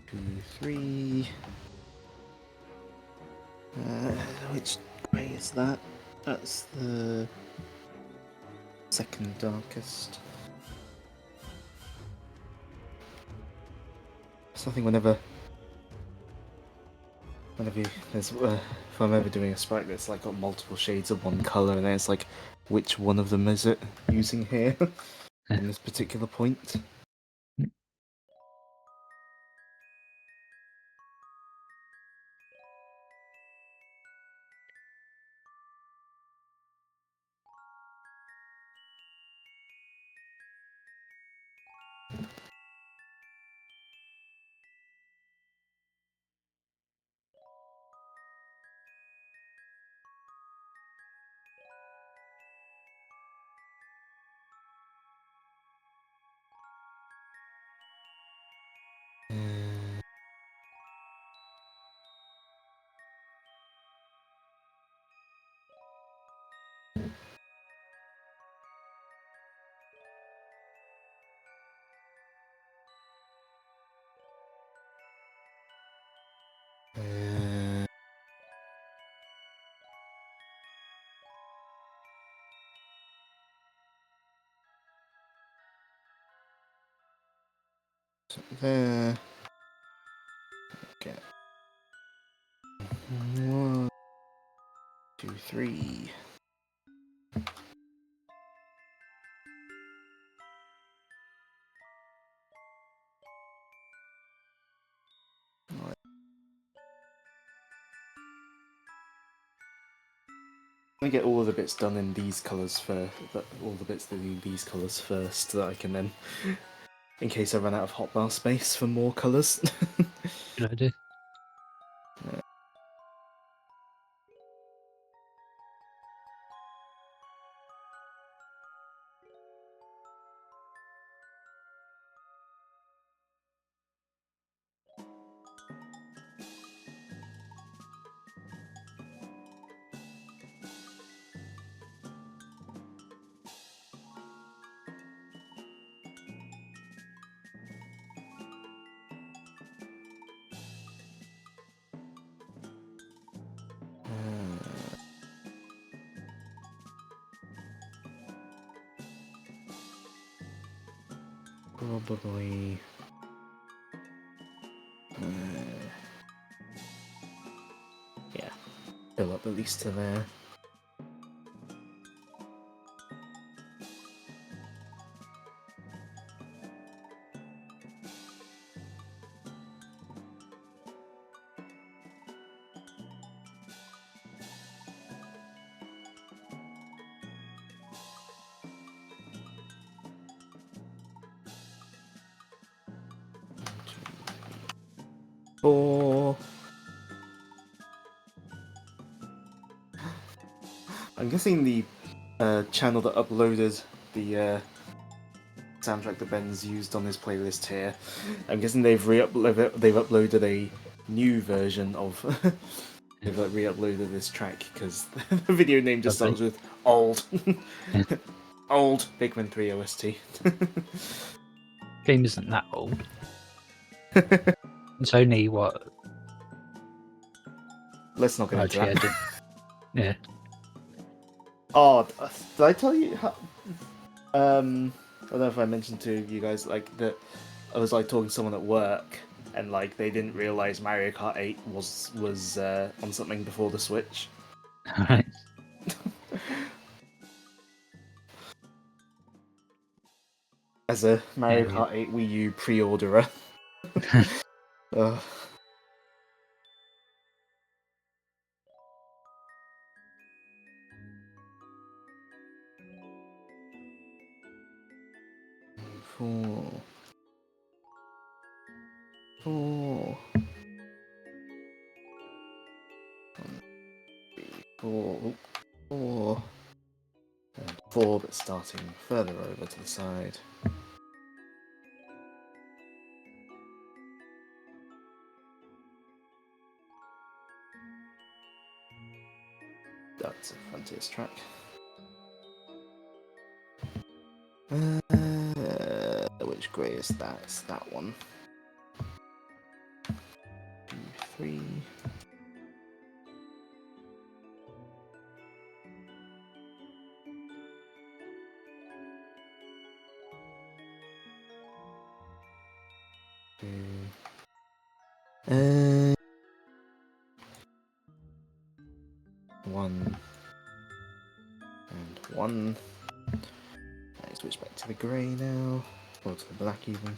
Two, three. Which grey is that? That's the second darkest. Something whenever there's if I'm ever doing a sprite that's like got multiple shades of one color, and then it's like, which one of them is it using here in this particular point? There. Okay. 1, 2, 3. Right. I get all of the bits done in these colours first. All the bits that need these colours first, so that I can then, in case I run out of hotbar space for more colours. Good idea. Probably. Yeah, fill up at least to there. Four. I'm guessing the channel that uploaded the soundtrack that Ben's used on his playlist here, I'm guessing they've uploaded a new version of they've re-uploaded this track because the video name just starts with old. Old Pikmin 3 OST. Game isn't that old. It's only what? Let's not get into that. Yeah. Oh, did I tell you how? I don't know if I mentioned to you guys like that. I was like talking to someone at work, and like they didn't realize Mario Kart 8 was on something before the Switch. Right. As a Mario Yeah, Kart 8 Wii U pre-orderer. uh, 4, 4, 4, 4, and 4, but starting further over to the side. That's a Frontiers track. Which grey is that? It's that one. 2, 3. Uh, 1 and 1. I switch back to the grey now, or to the black even.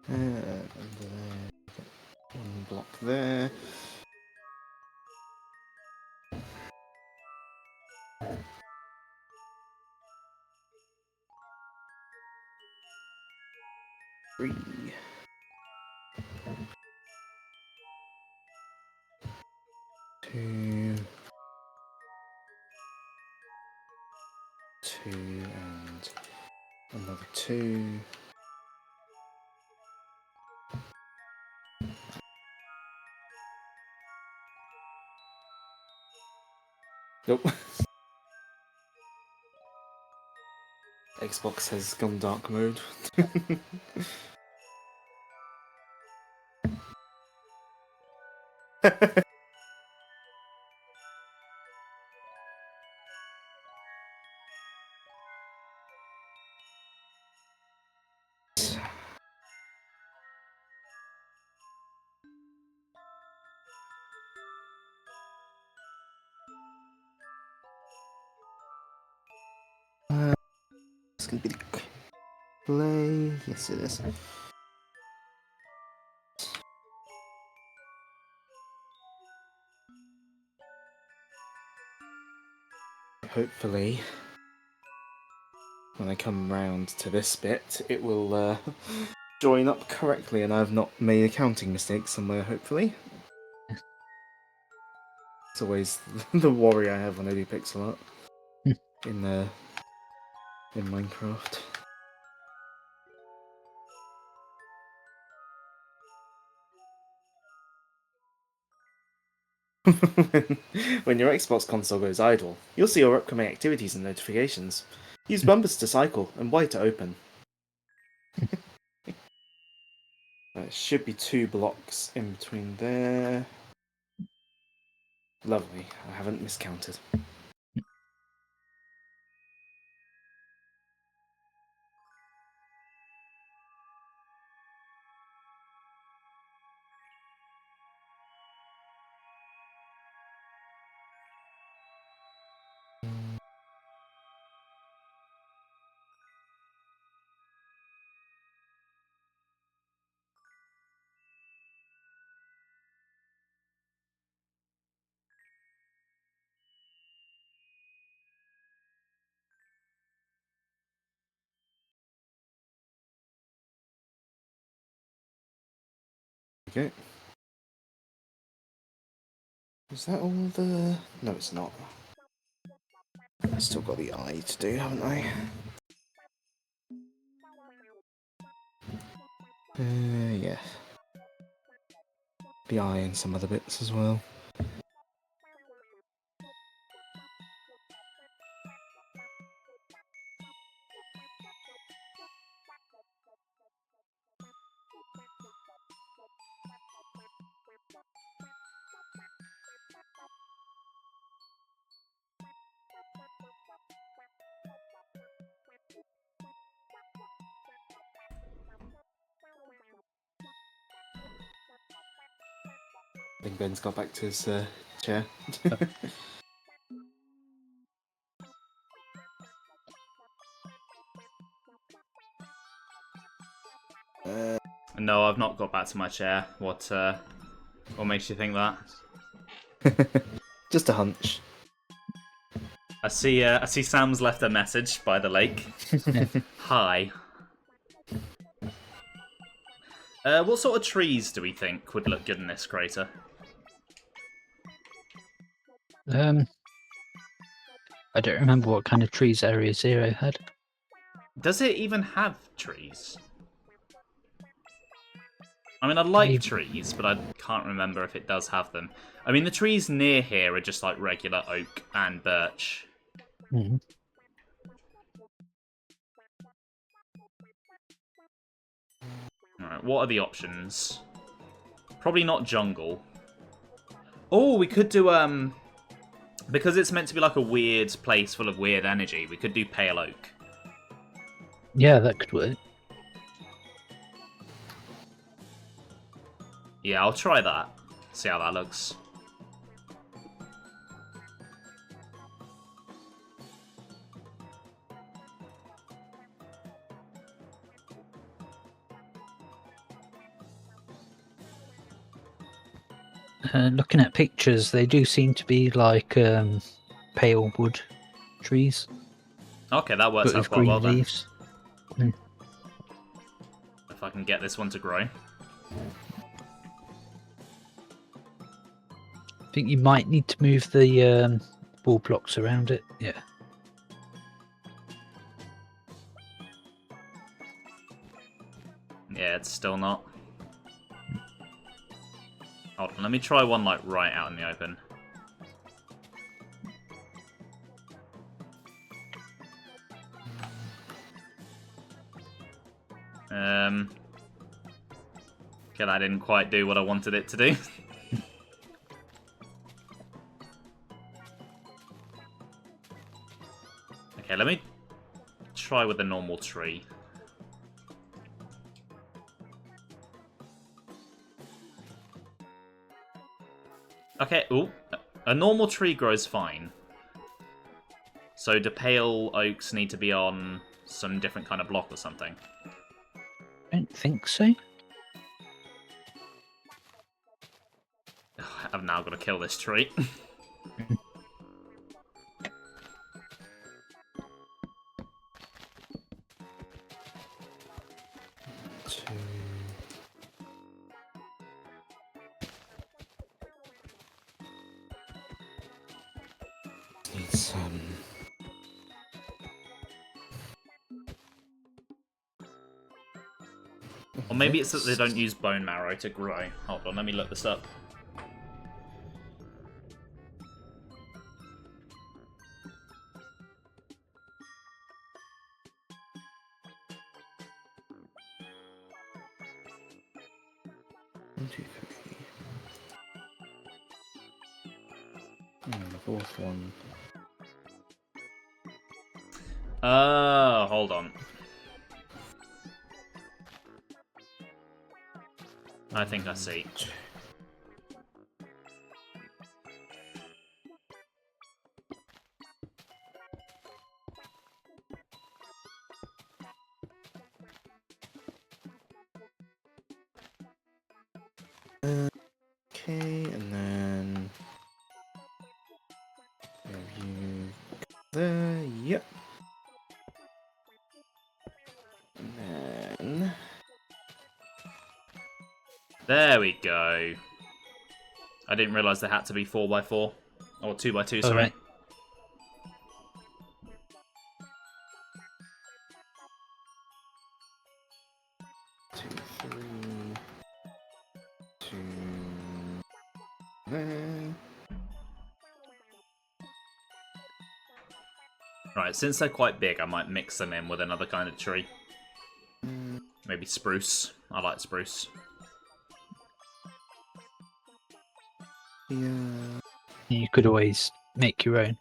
And then one block there. Three. 2. 2 and another 2. Nope. Xbox has gone dark mode. It's gonna be the play. Yes, it is. Hopefully, when I come round to this bit, it will join up correctly, and I've not made a counting mistake somewhere. Hopefully, it's always the worry I have when I do pixel art in Minecraft. When your Xbox console goes idle, you'll see your upcoming activities and notifications. Use bumpers to cycle and Y to open. There should be 2 blocks in between there. Lovely, I haven't miscounted. Okay. Is that all the... No, it's not. I've still got the eye to do, haven't I? Yeah. The eye and some other bits as well. I think Ben's got back to his chair. No, I've not got back to my chair. What makes you think that? Just a hunch. I see Sam's left a message by the lake. Hi. What sort of trees do we think would look good in this crater? I don't remember what kind of trees Area Zero had. Does it even have trees? I mean, I like trees, but I can't remember if it does have them. I mean, the trees near here are just like regular oak and birch. Mm-hmm. Alright, what are the options? Probably not jungle. Oh, we could do, because it's meant to be like a weird place full of weird energy, we could do pale oak. Yeah, that could work. Yeah, I'll try that. See how that looks. Looking at pictures, they do seem to be like pale wood trees. Okay, that works but out with quite green well then. leaves. Mm. If I can get this one to grow. I think you might need to move the wall blocks around it. Yeah. Yeah, it's still not. Hold on, let me try one like right out in the open. Okay, that didn't quite do what I wanted it to do. Okay, let me try with a normal tree. Okay, ooh. A normal tree grows fine. So do pale oaks need to be on some different kind of block or something? I don't think so. I've now got to kill this tree. It's Or maybe it's that they don't use bone marrow to grow. Hold on, let me look this up. One, two, three. And the fourth one. Hold on. I think I see. Okay, and then you there. Yep. And then There we go. I didn't realise they had to be 4x4 or 2x2. All Sorry. right. Two, three, two. There. Right, since they're quite big, I might mix them in with another kind of tree. Maybe spruce. I like spruce. Yeah. You could always make your own.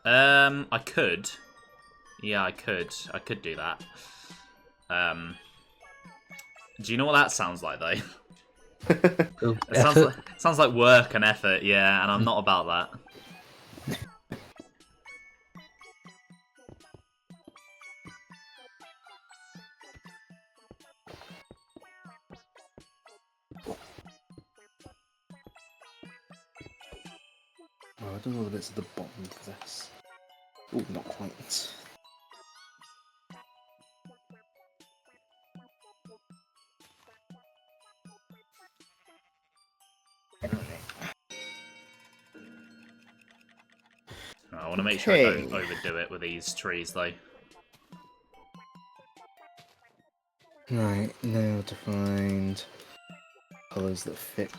I could. Yeah, I could. I could do that. Do you know what that sounds like, though? Oh, It sounds like work and effort, yeah, and I'm not about that. Oh, I don't know the bits at the bottom of this. Oh, not quite. I want to make sure I don't overdo it with these trees, though. Right, now to find colours that fit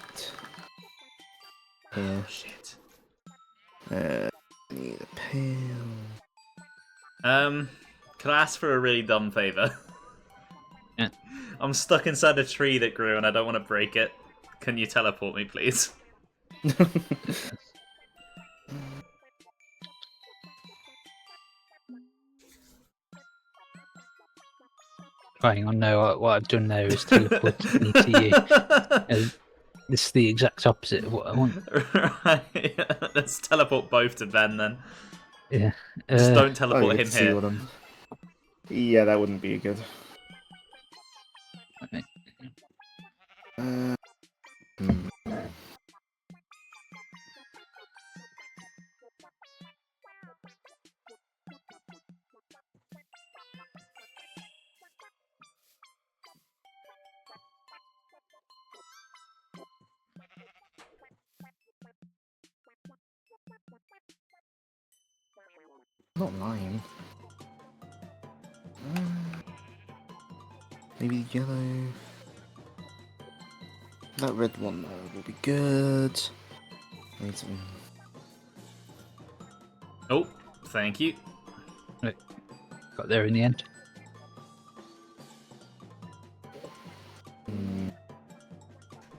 here. Oh, shit. Need a pale. Could I ask for a really dumb favour? Yeah. I'm stuck inside a tree that grew and I don't want to break it. Can you teleport me, please? Hang on, no, what I've done there is teleported me to you. This is the exact opposite of what I want. Right, let's teleport both to Ben then. Yeah. Just don't Oh, teleport you him can see here. what I'm... Yeah, that wouldn't be good. Right. Not mine. Maybe yellow. That red one will be good. Need some... Oh, thank you. Right. Got there in the end.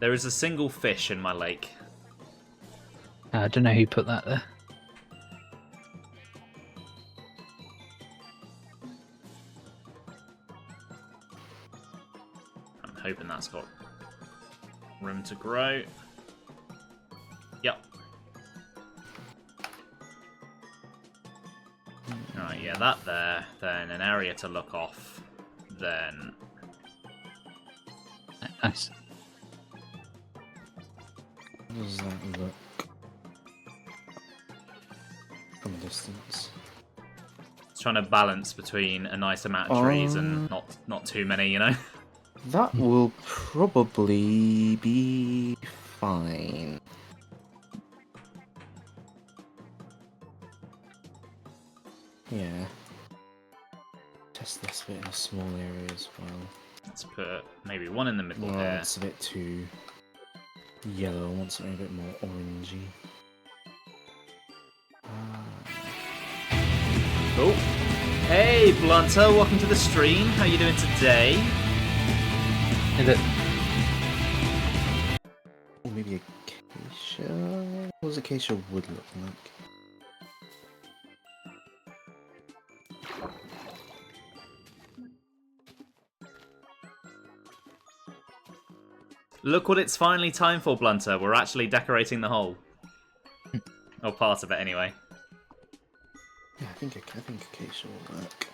There is a single fish in my lake. I don't know who put that there. I'm hoping that's got room to grow. Yep. Alright, yeah, that there. Then an area to look off. Then... Nice. How does that look from a distance? It's trying to balance between a nice amount of trees and not too many, you know? That will probably be fine. Yeah. Test this bit in a small area as well. Let's put maybe one in the middle No, there. it's a bit too yellow. I want something a bit more orangey. Oh, hey Blunter, welcome to the stream. How you doing today? Hey, look. Or maybe acacia? What does acacia wood look like? Look what it's finally time for, Blunter. We're actually decorating the whole. Or part of it, anyway. Yeah, I think acacia will work.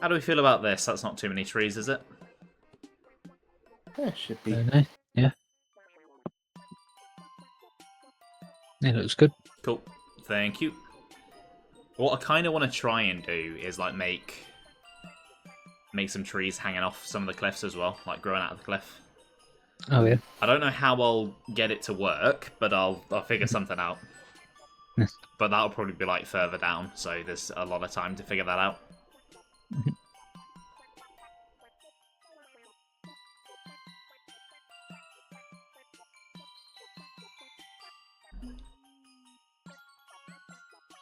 How do we feel about this? That's not too many trees, is it? Yeah, should be. Don't know. Yeah. It looks good. Cool. Thank you. What I kind of want to try and do is like make some trees hanging off some of the cliffs as well, like growing out of the cliff. Oh yeah. I don't know how I'll get it to work, but I'll figure something out. Yes. But that'll probably be like further down, so there's a lot of time to figure that out.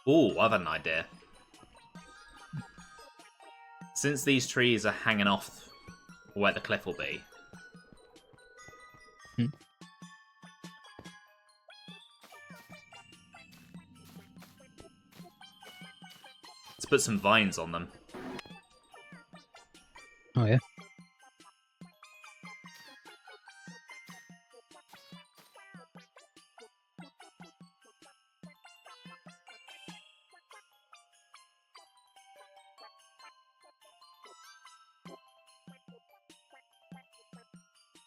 Ooh, I've had an idea. Since these trees are hanging off where the cliff will be, let's put some vines on them. Oh yeah.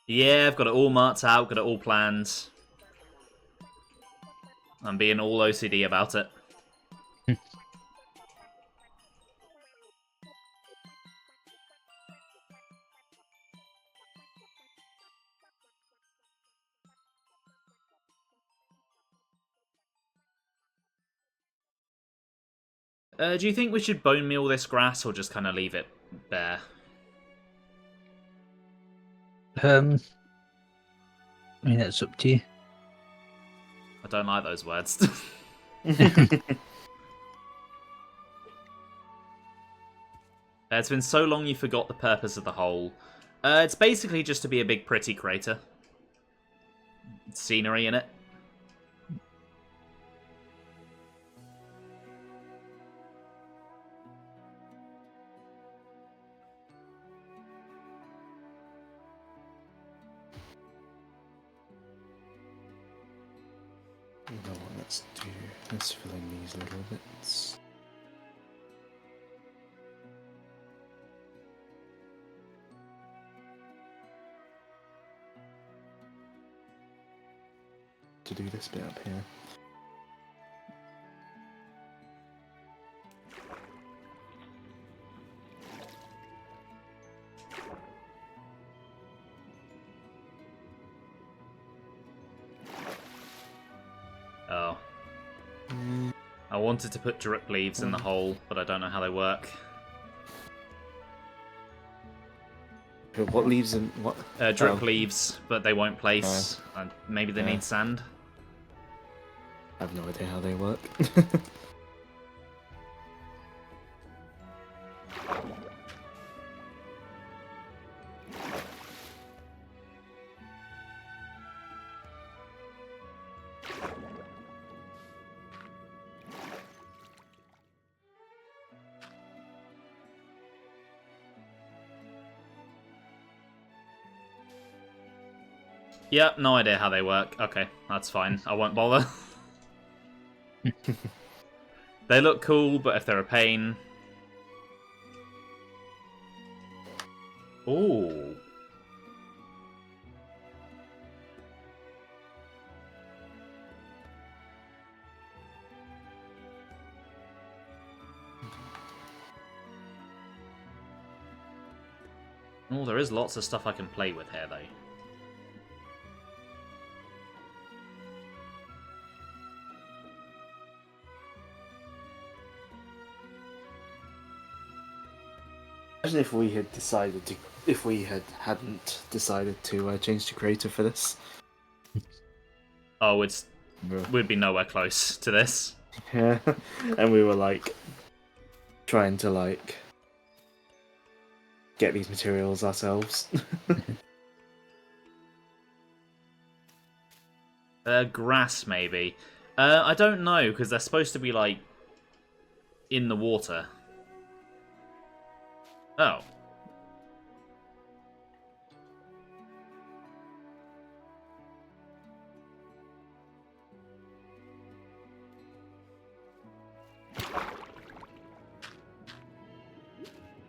Yeah, I've got it all marked out, got it all planned. I'm being all OCD about it. Do you think we should bone meal this grass or just kind of leave it bare? I mean, that's up to you. I don't like those words. It's been so long you forgot the purpose of the hole. It's basically just to be a big pretty crater. Scenery in it. No, let's fill in these little bits. To do this bit up here. Oh. I wanted to put drip leaves in the hole, but I don't know how they work. What leaves and what? Drip leaves, but they won't place. And maybe they need sand. I have no idea how they work. Yep, no idea how they work. Okay, that's fine. I won't bother. They look cool, but if they're a pain... Ooh. Oh, there is lots of stuff I can play with here, though. Imagine if we had decided to, hadn't decided to change to creator for this. Oh, we'd be nowhere close to this. Yeah, and we were like trying to like get these materials ourselves. Grass, maybe. I don't know, because they're supposed to be, like, in the water. Oh.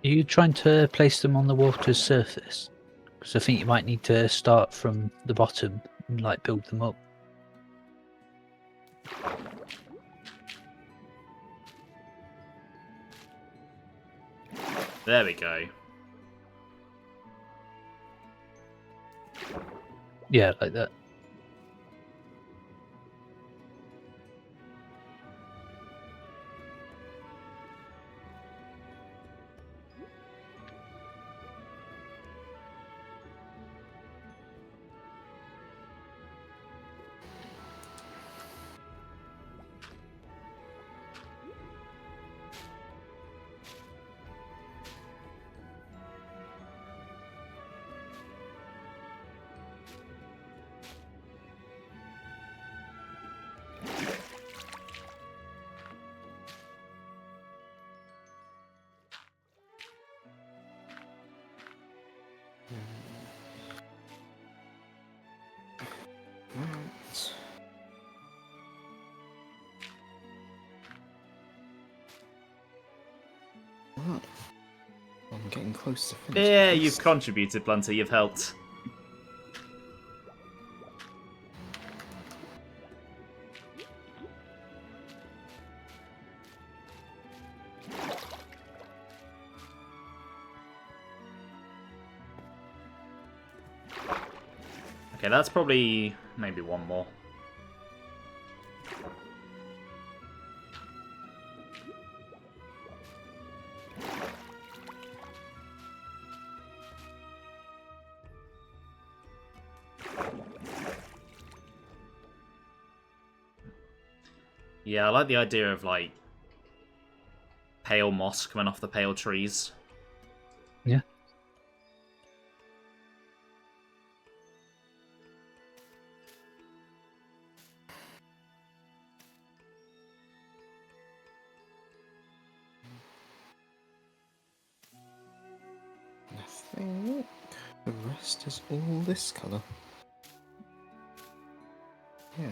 Are you trying to place them on the water's surface? Because I think you might need to start from the bottom and like build them up. There we go. Yeah, like that. Right. Right. I'm getting close to finishing. Yeah, this. you've contributed, Blunter. You've helped. Okay, that's probably maybe one more. Yeah, I like the idea of, like, pale moss coming off the pale trees. Yeah. I think the rest is all this colour. Yeah.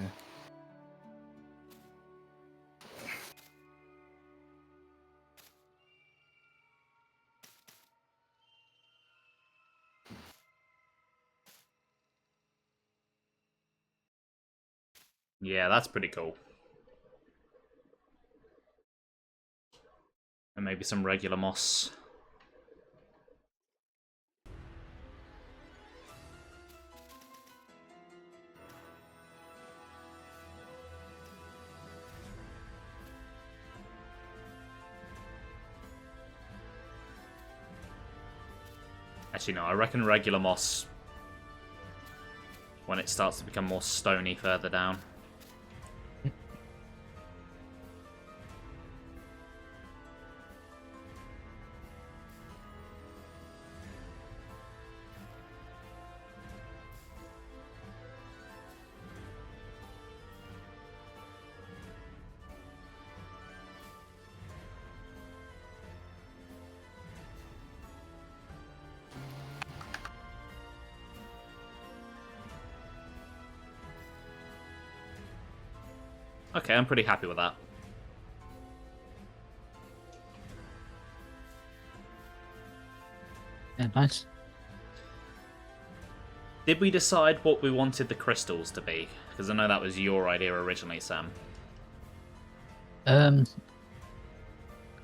Yeah, that's pretty cool. And maybe some regular moss. Actually, no, I reckon regular moss, when it starts to become more stony further down. Okay, I'm pretty happy with that. Yeah, nice. Did we decide what we wanted the crystals to be? Because I know that was your idea originally, Sam. I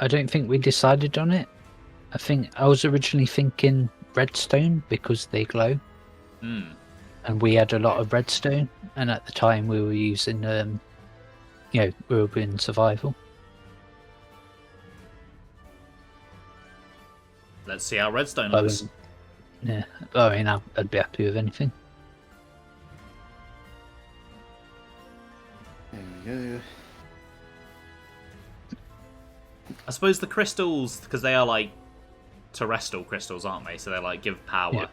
don't think we decided on it. I think I was originally thinking redstone because they glow. Hmm. And we had a lot of redstone, and at the time we were using, we were in survival. Let's see how redstone I looks. mean, yeah, I mean, I'd be happy with anything. There we go. I suppose the crystals, because they are like terrestrial crystals, aren't they? So they like give power, Yeah.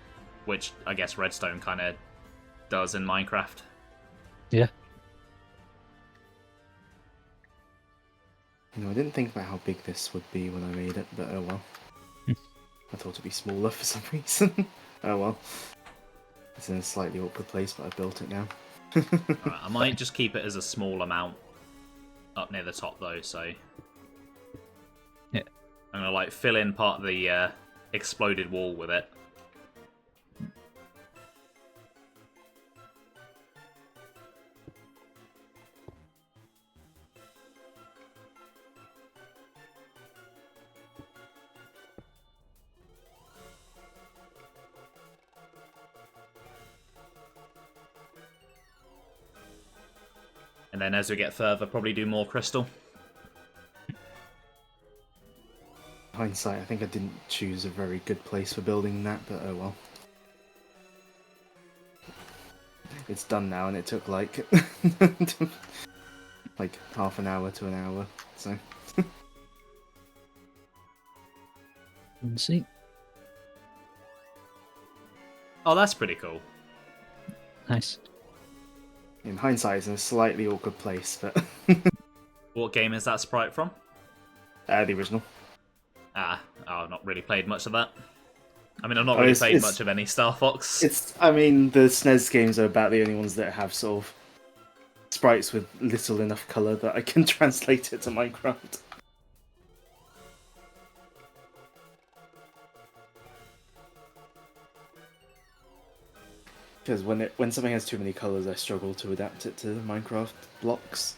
which I guess redstone kind of does in Minecraft. Yeah. No, I didn't think about how big this would be when I made it, but oh well. I thought it'd be smaller for some reason. Oh well. It's in a slightly awkward place, but I built it now. Right, I might just keep it as a small amount up near the top though, so... Yeah. I'm gonna like fill in part of the exploded wall with it. And then as we get further, probably do more crystal. Hindsight, I think I didn't choose a very good place for building that, but oh well. It's done now, and it took like like half an hour to an hour, so. Let's see. Oh, that's pretty cool. Nice. In hindsight, it's in a slightly awkward place, but What game is that sprite from? the original. Ah, I've not really played much of that. I mean, I've not really played much of any Star Fox. I mean, the SNES games are about the only ones that have sort of sprites with little enough colour that I can translate it to Minecraft. Because when something has too many colours, I struggle to adapt it to Minecraft blocks.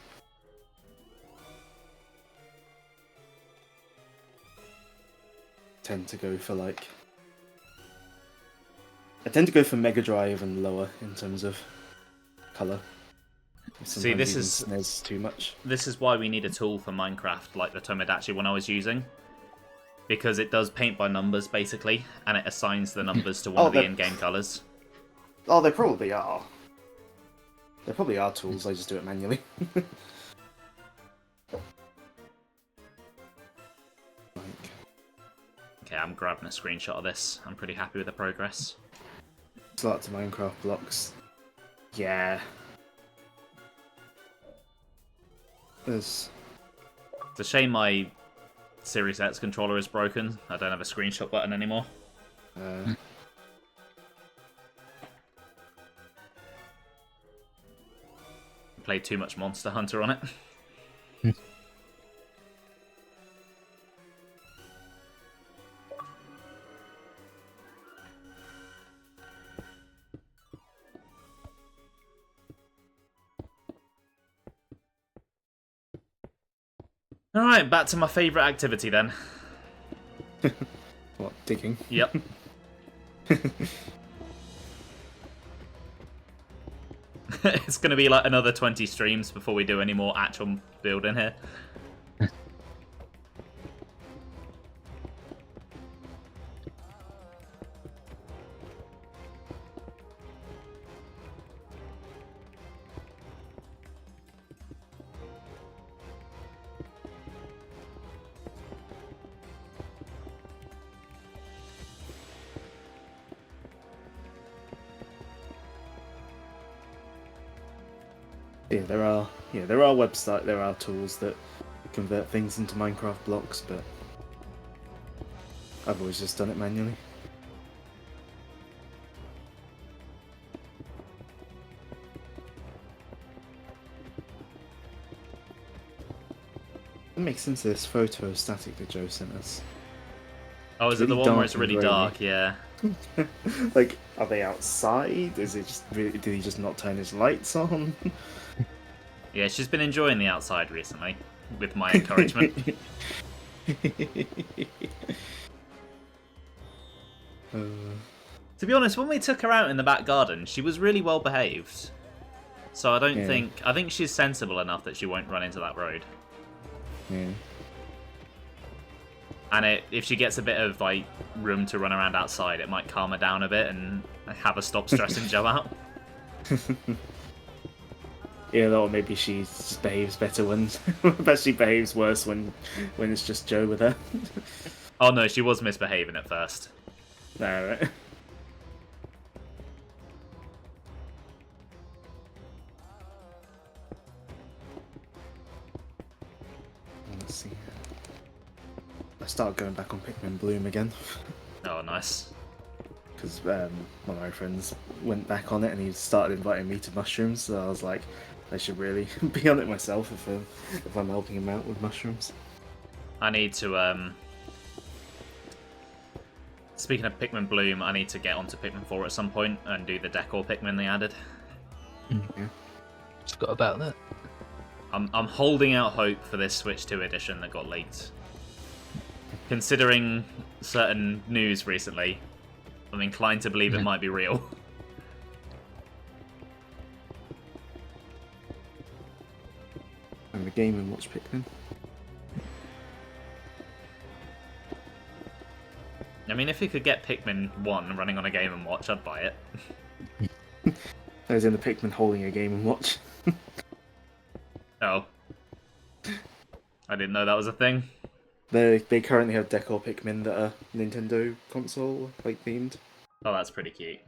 I tend to go for Mega Drive and lower in terms of colour. See, this is SNES too much. This is why we need a tool for Minecraft, like the Tomodachi one I was using, because it does paint by numbers basically, and it assigns the numbers to one of the in-game colours. Oh, they probably are. There probably are tools. I just do it manually. Okay, I'm grabbing a screenshot of this. I'm pretty happy with the progress. Start to Minecraft blocks. Yeah. It's a shame my Series X controller is broken. I don't have a screenshot button anymore. Played too much Monster Hunter on it. Alright, back to my favourite activity then. What, digging? Yep. It's going to be like another 20 streams before we do any more actual building here. There are tools that convert things into Minecraft blocks, but I've always just done it manually. That makes sense of this photo static that Joe sent us. Oh, is it the one where it's really dark? Yeah. Like, are they outside? Is it just did he just not turn his lights on? Yeah, she's been enjoying the outside recently, with my encouragement. To be honest, when we took her out in the back garden, she was really well behaved. So I think she's sensible enough that she won't run into that road. Yeah. And if she gets a bit of like room to run around outside, it might calm her down a bit and have her stop stressing Joe out. Yeah, or maybe she just behaves better when, but she behaves worse when it's just Joe with her. Oh no, she was misbehaving at first. Alright. Let's see. I started going back on Pikmin Bloom again. Oh, nice. Because one of my friends went back on it and he started inviting me to mushrooms, so I was like, I should really be on it myself if I'm helping him out with mushrooms. I need to Speaking of Pikmin Bloom, I need to get onto Pikmin 4 at some point and do the decor Pikmin they added. Yeah. Forgot about that. I'm holding out hope for this Switch 2 edition that got leaked. Considering certain news recently, I'm inclined to believe it might be real. And the Game & Watch Pikmin. I mean, if you could get Pikmin 1 running on a Game & Watch, I'd buy it. As in the Pikmin holding a Game & Watch. Oh. I didn't know that was a thing. They currently have decor Pikmin that are Nintendo console like themed. Oh, that's pretty cute.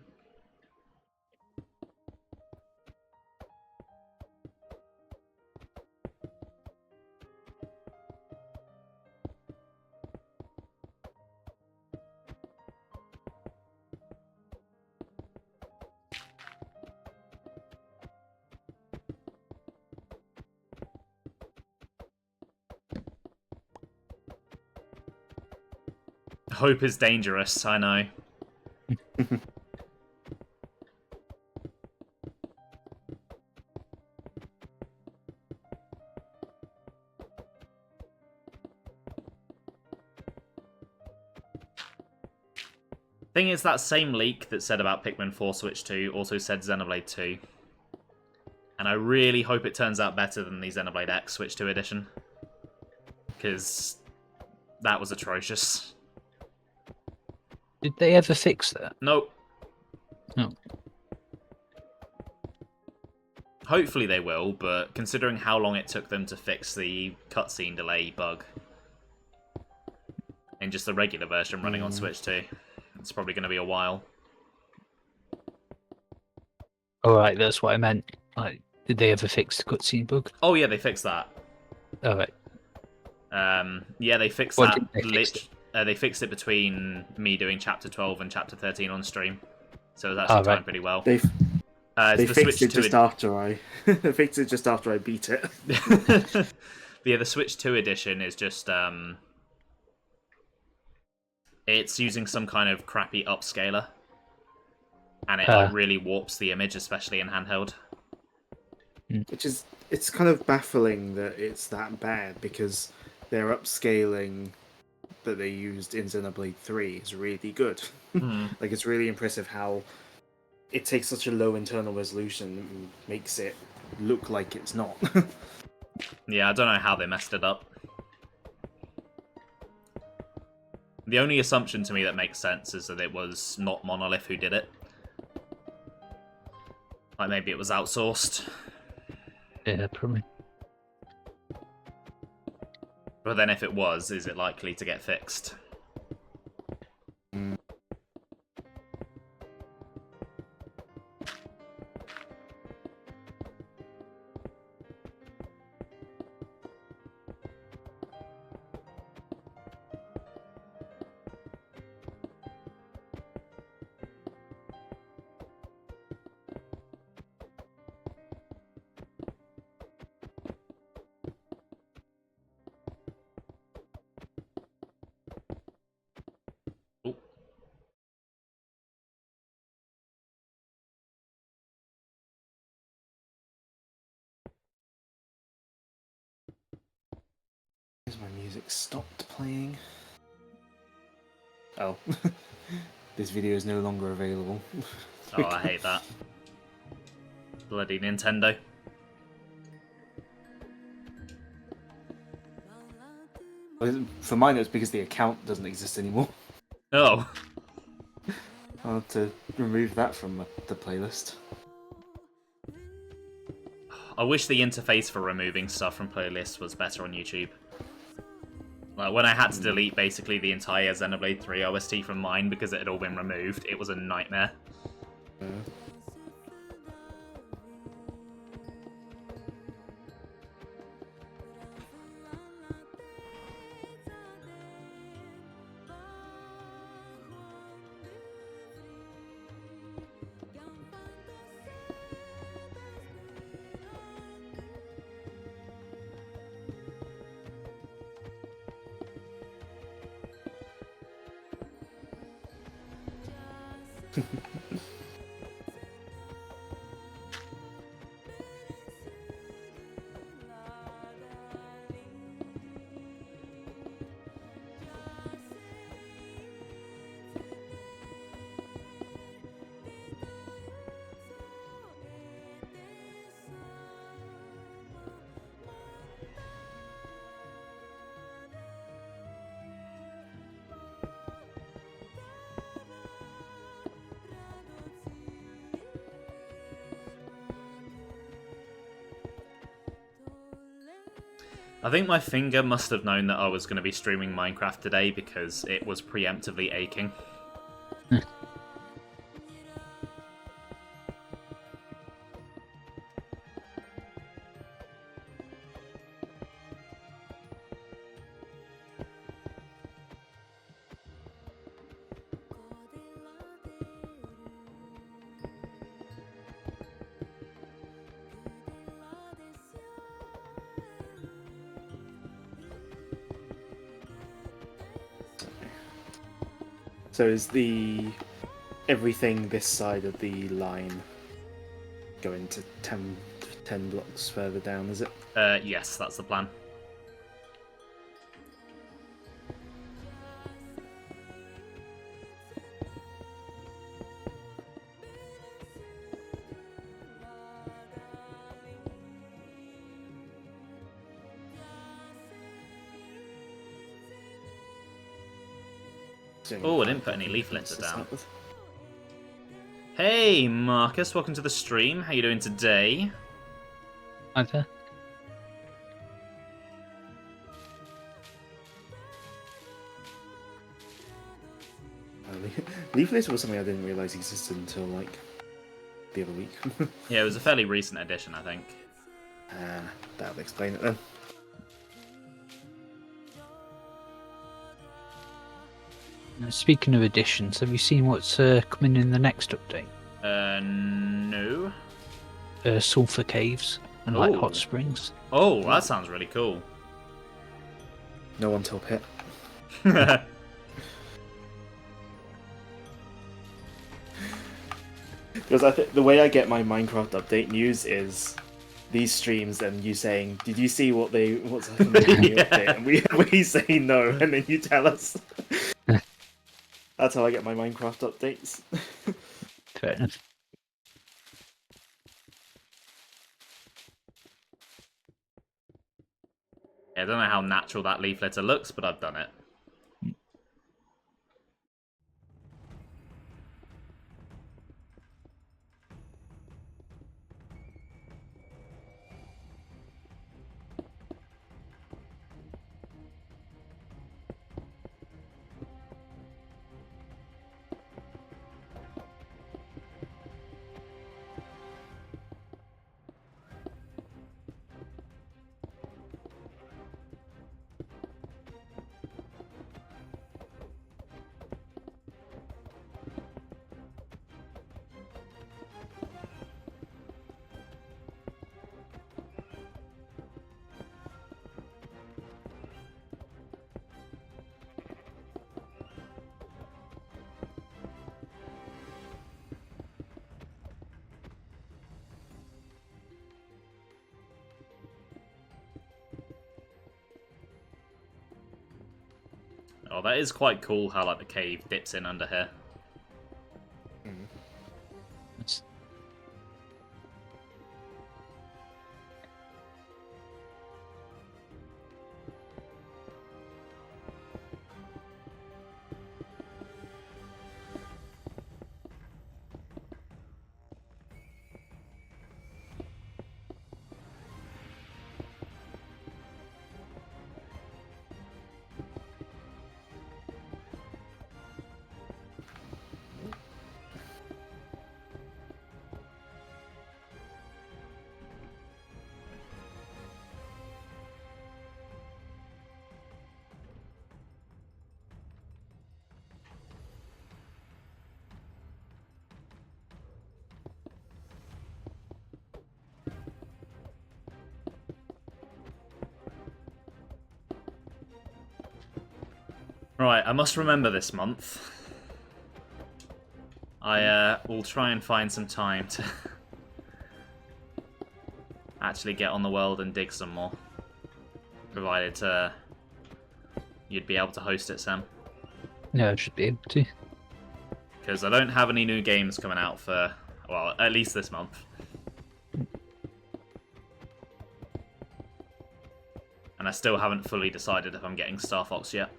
Hope is dangerous, I know. Thing is, that same leak that said about Pikmin 4 Switch 2 also said Xenoblade 2. And I really hope it turns out better than the Xenoblade X Switch 2 edition. Because that was atrocious. Did they ever fix that? Nope. No. Hopefully they will, but considering how long it took them to fix the cutscene delay bug in just the regular version running on Switch 2, it's probably going to be a while. Alright, that's what I meant. Like, did they ever fix the cutscene bug? Oh yeah, they fixed that. Alright. Yeah, they fixed What that. did they fix it? They fixed it between me doing Chapter 12 and Chapter 13 on stream, so it was actually timed pretty well. They It's the fixed Switch it 2 just after I they fixed it just after I beat it. But yeah, the Switch 2 edition is just it's using some kind of crappy upscaler, and it like, really warps the image, especially in handheld. Which is, it's kind of baffling that it's that bad, because their upscaling that they used in Xenoblade 3 is really good. Like, it's really impressive how it takes such a low internal resolution and makes it look like it's not. Yeah, I don't know how they messed it up. The only assumption to me that makes sense is that it was not Monolith who did it. Like, maybe it was outsourced. Yeah, probably. But then if it was, is it likely to get fixed? Has my music stopped playing? Oh. This video is no longer available. Oh, I hate that. Bloody Nintendo. For mine, it's because the account doesn't exist anymore. Oh. I'll have to remove that from the playlist. I wish the interface for removing stuff from playlists was better on YouTube. Like, when I had to delete basically the entire Xenoblade 3 OST from mine because it had all been removed, it was a nightmare. I think my finger must have known that I was going to be streaming Minecraft today because it was preemptively aching. So is the everything this side of the line going to 10 blocks further down, is it? Yes, that's the plan. Oh, I didn't put any leaflets down. Hey, Marcus, welcome to the stream. How you doing today? Hi there. Leaflets was something I didn't realise existed until, like, the other week. Yeah, it was a fairly recent addition, I think. That'll explain it then. Now, speaking of additions, have you seen what's coming in the next update? No. Sulphur caves and like hot springs. Oh, that sounds really cool. No one till pit. Because I think the way I get my Minecraft update news is these streams and you saying, "Did you see what's happening in the update?" And we say no, and then you tell us. That's how I get my Minecraft updates. Fair enough. Yeah, I don't know how natural that leaf litter looks, but I've done it. Oh, that is quite cool how like the cave dips in under here. That's... Right, I must remember this month. I will try and find some time to actually get on the world and dig some more. Provided you'd be able to host it, Sam. No, I should be able to. Because I don't have any new games coming out for, well, at least this month. And I still haven't fully decided if I'm getting Star Fox yet.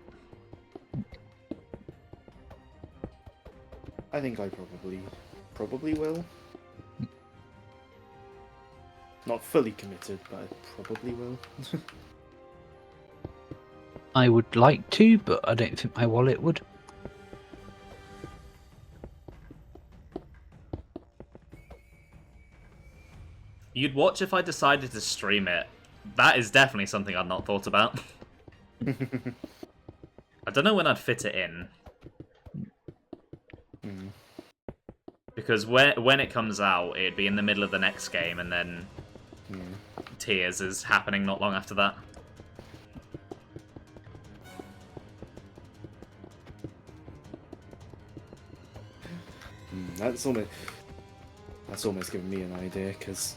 I think I probably will. Not fully committed, but I probably will. I would like to, but I don't think my wallet would. You'd watch if I decided to stream it. That is definitely something I'd not thought about. I don't know when I'd fit it in. Because when it comes out, it'd be in the middle of the next game, and then Tears is happening not long after that. That's almost given me an idea, because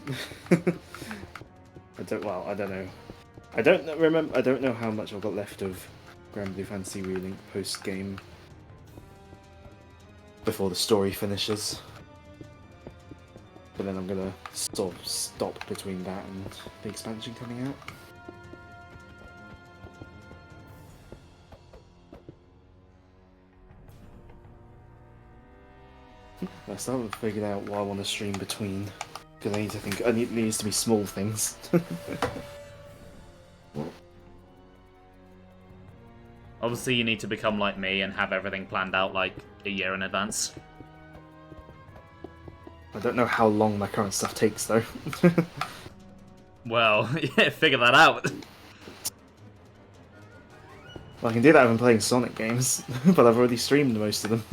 I don't know. I don't know how much I've got left of Grand Blue Fantasy Relink post game before the story finishes. But then I'm gonna sort of stop between that and the expansion coming out. I still haven't figured out what I want to stream between, because it needs to be small things. Obviously, you need to become like me and have everything planned out like a year in advance. I don't know how long my current stuff takes, though. Well, yeah, figure that out. Well, I can do that when playing Sonic games, but I've already streamed most of them.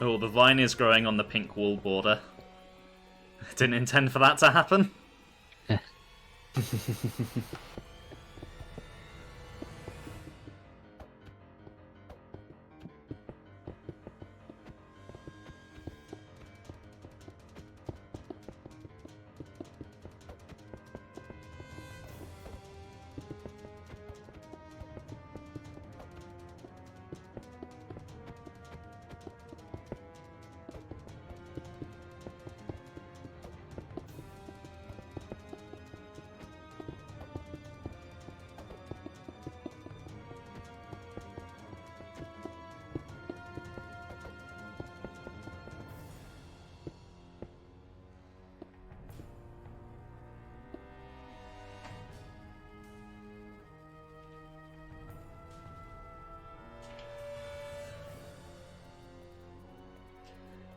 Oh, the vine is growing on the pink wall border. Didn't intend for that to happen.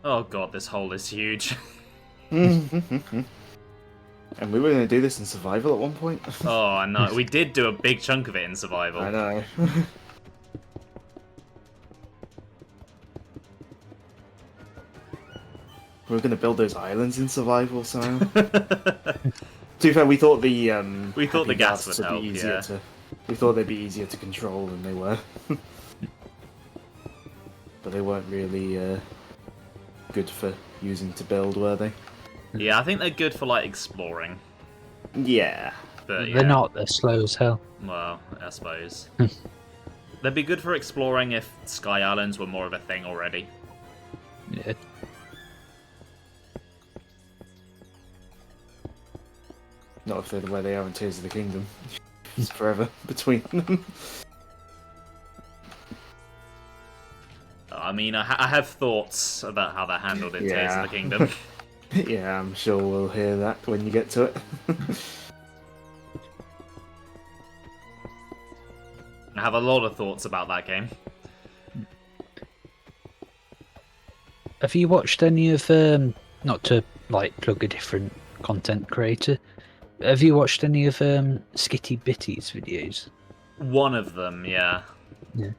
Oh god, this hole is huge. And we were going to do this in survival at one point. Oh, I know. We did do a big chunk of it in survival. I know. We were going to build those islands in survival, so. To be fair, we thought the the gas would help, be easier yeah. we thought they'd be easier to control than they were. But they weren't really good for using to build, were they? Yeah, I think they're good for, like, exploring. Yeah. But, yeah. They're not, they're slow as hell. Well, I suppose. They'd be good for exploring if Sky Islands were more of a thing already. Yeah. Not if they're the way they are in Tears of the Kingdom. It's forever between them. I mean, I have thoughts about how they're handled in Tears Yeah. of the Kingdom. Yeah, I'm sure we'll hear that when you get to it. I have a lot of thoughts about that game. Have you watched any of not to like plug a different content creator? Have you watched any of Skitty Bitty's videos? One of them, yeah. Yeah.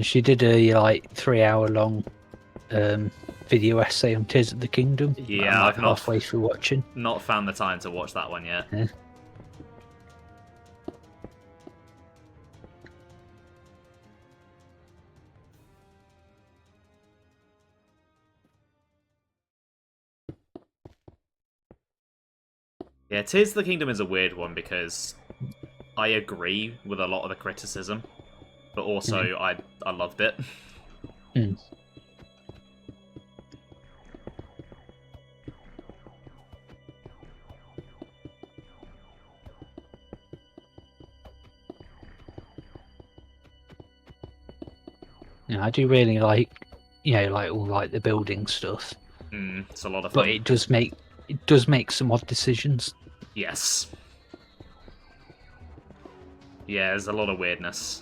She did a like 3-hour long video essay on Tears of the Kingdom. Yeah, I'm like I've not halfway through watching. Not found the time to watch that one yet. Yeah. Yeah, Tears of the Kingdom is a weird one because I agree with a lot of the criticism, but also I loved it. Mm. Yeah, I do really like, like all like the building stuff. It's a lot of fun. But it does make some odd decisions. Yes. Yeah, there's a lot of weirdness.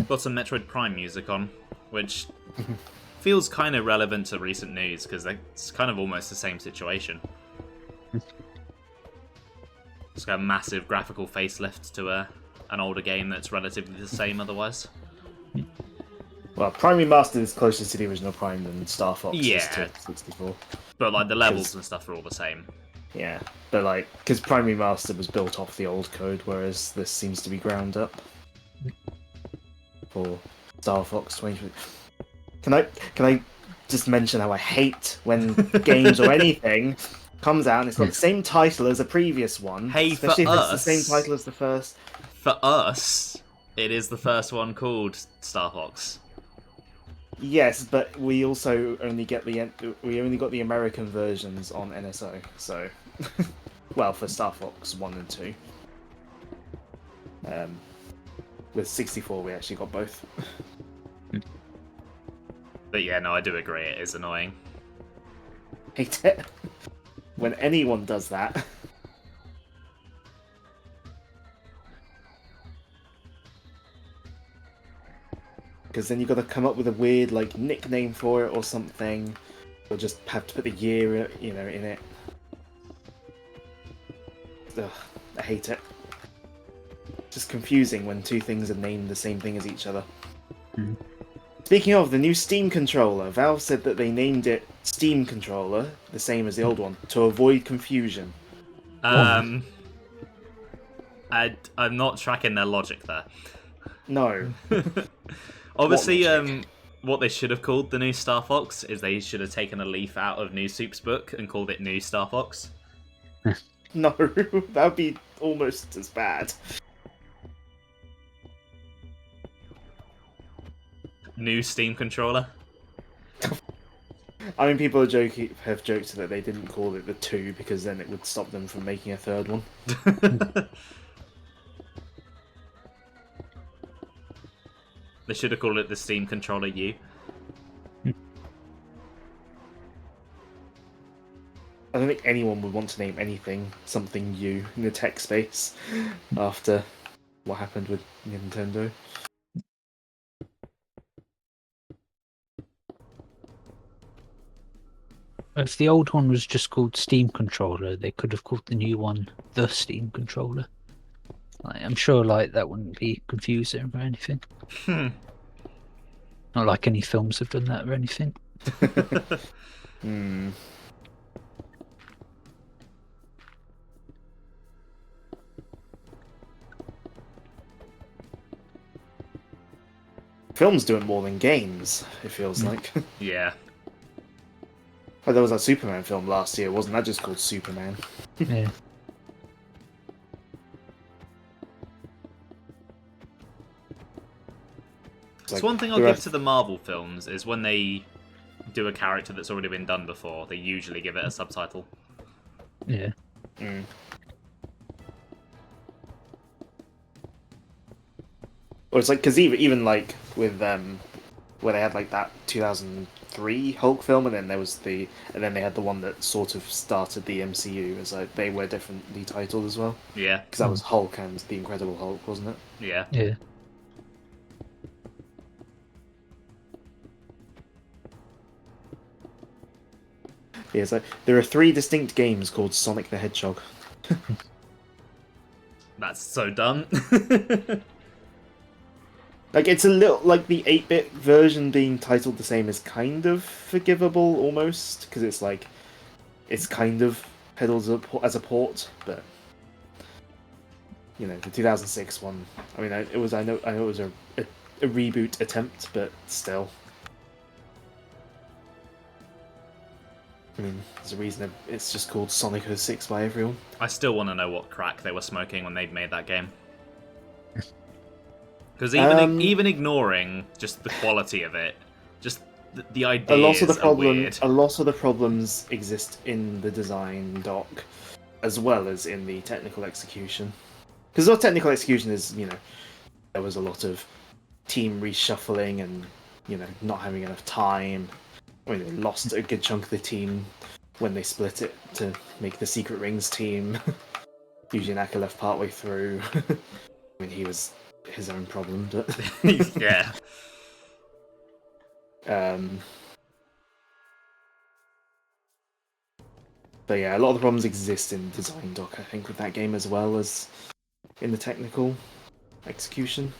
Got some Metroid Prime music on, which feels kind of relevant to recent news because it's kind of almost the same situation. It's got a massive graphical facelift to an older game that's relatively the same otherwise. Well, Prime Remastered is closer to the original Prime than Star Fox is Yeah. to 64. But like the levels and stuff are all the same. Yeah, but like, because Prime Remastered was built off the old code, whereas this seems to be ground up for Star Fox 20. Can I just mention how I hate when games or anything comes out and it's got the same title as a previous one, Hey, especially for if us, it's the same title as the first. For us, it is the first one called Star Fox. Yes, but we also only got the American versions on NSO, so well, for Star Fox 1 and 2. With 64 we actually got both. But yeah, no, I do agree, it is annoying. Hate it when anyone does that. Because then you've got to come up with a weird like nickname for it or something, or just have to put the year, in it. Ugh, I hate it. Just confusing when two things are named the same thing as each other. Mm. Speaking of the new Steam controller, Valve said that they named it Steam Controller, the same as the old one, to avoid confusion. I'm not tracking their logic there. No. Obviously, what they should have called the new Star Fox is they should have taken a leaf out of New Soup's book and called it New Star Fox. No, that would be almost as bad. New Steam controller. I mean, people have joked that they didn't call it the 2 because then it would stop them from making a third one. They should have called it the Steam Controller U. I don't think anyone would want to name anything something U in the tech space after what happened with Nintendo. If the old one was just called Steam Controller, they could have called the new one the Steam Controller. I'm sure that wouldn't be confusing or anything. Not like any films have done that or anything. Films do it more than games, it feels like. Yeah. Oh, there was that Superman film last year, wasn't that just called Superman? Yeah. It's one thing I'll give to the Marvel films is when they do a character that's already been done before, they usually give it a subtitle. Yeah. Mm. Or it's like, because even like with where they had like that 2003 Hulk film, and then they had the one that sort of started the MCU. It's like they were differently titled as well. Yeah. Because that was Hulk and the Incredible Hulk, wasn't it? Yeah. Yeah. Yeah, so there are 3 distinct games called Sonic the Hedgehog. That's so dumb. Like, it's a little... Like, the 8-bit version being titled the same is kind of forgivable, almost, because it's like... It's kind of peddled as a port, but... You know, the 2006 one... I mean, I know it was a reboot attempt, but still... I mean, there's a reason it's just called Sonic 06 by everyone. I still want to know what crack they were smoking when they made that game. Because even ignoring just the quality of it, just the ideas are weird. A lot of the problems exist in the design doc, as well as in the technical execution. Because the technical execution is, you know, there was a lot of team reshuffling and, you know, not having enough time. I mean, they lost a good chunk of the team when they split it to make the Secret Rings team. Yuji Naka left partway through. I mean, he was his own problem, but... Yeah. But yeah, a lot of the problems exist in design doc, I think, with that game as well as in the technical execution.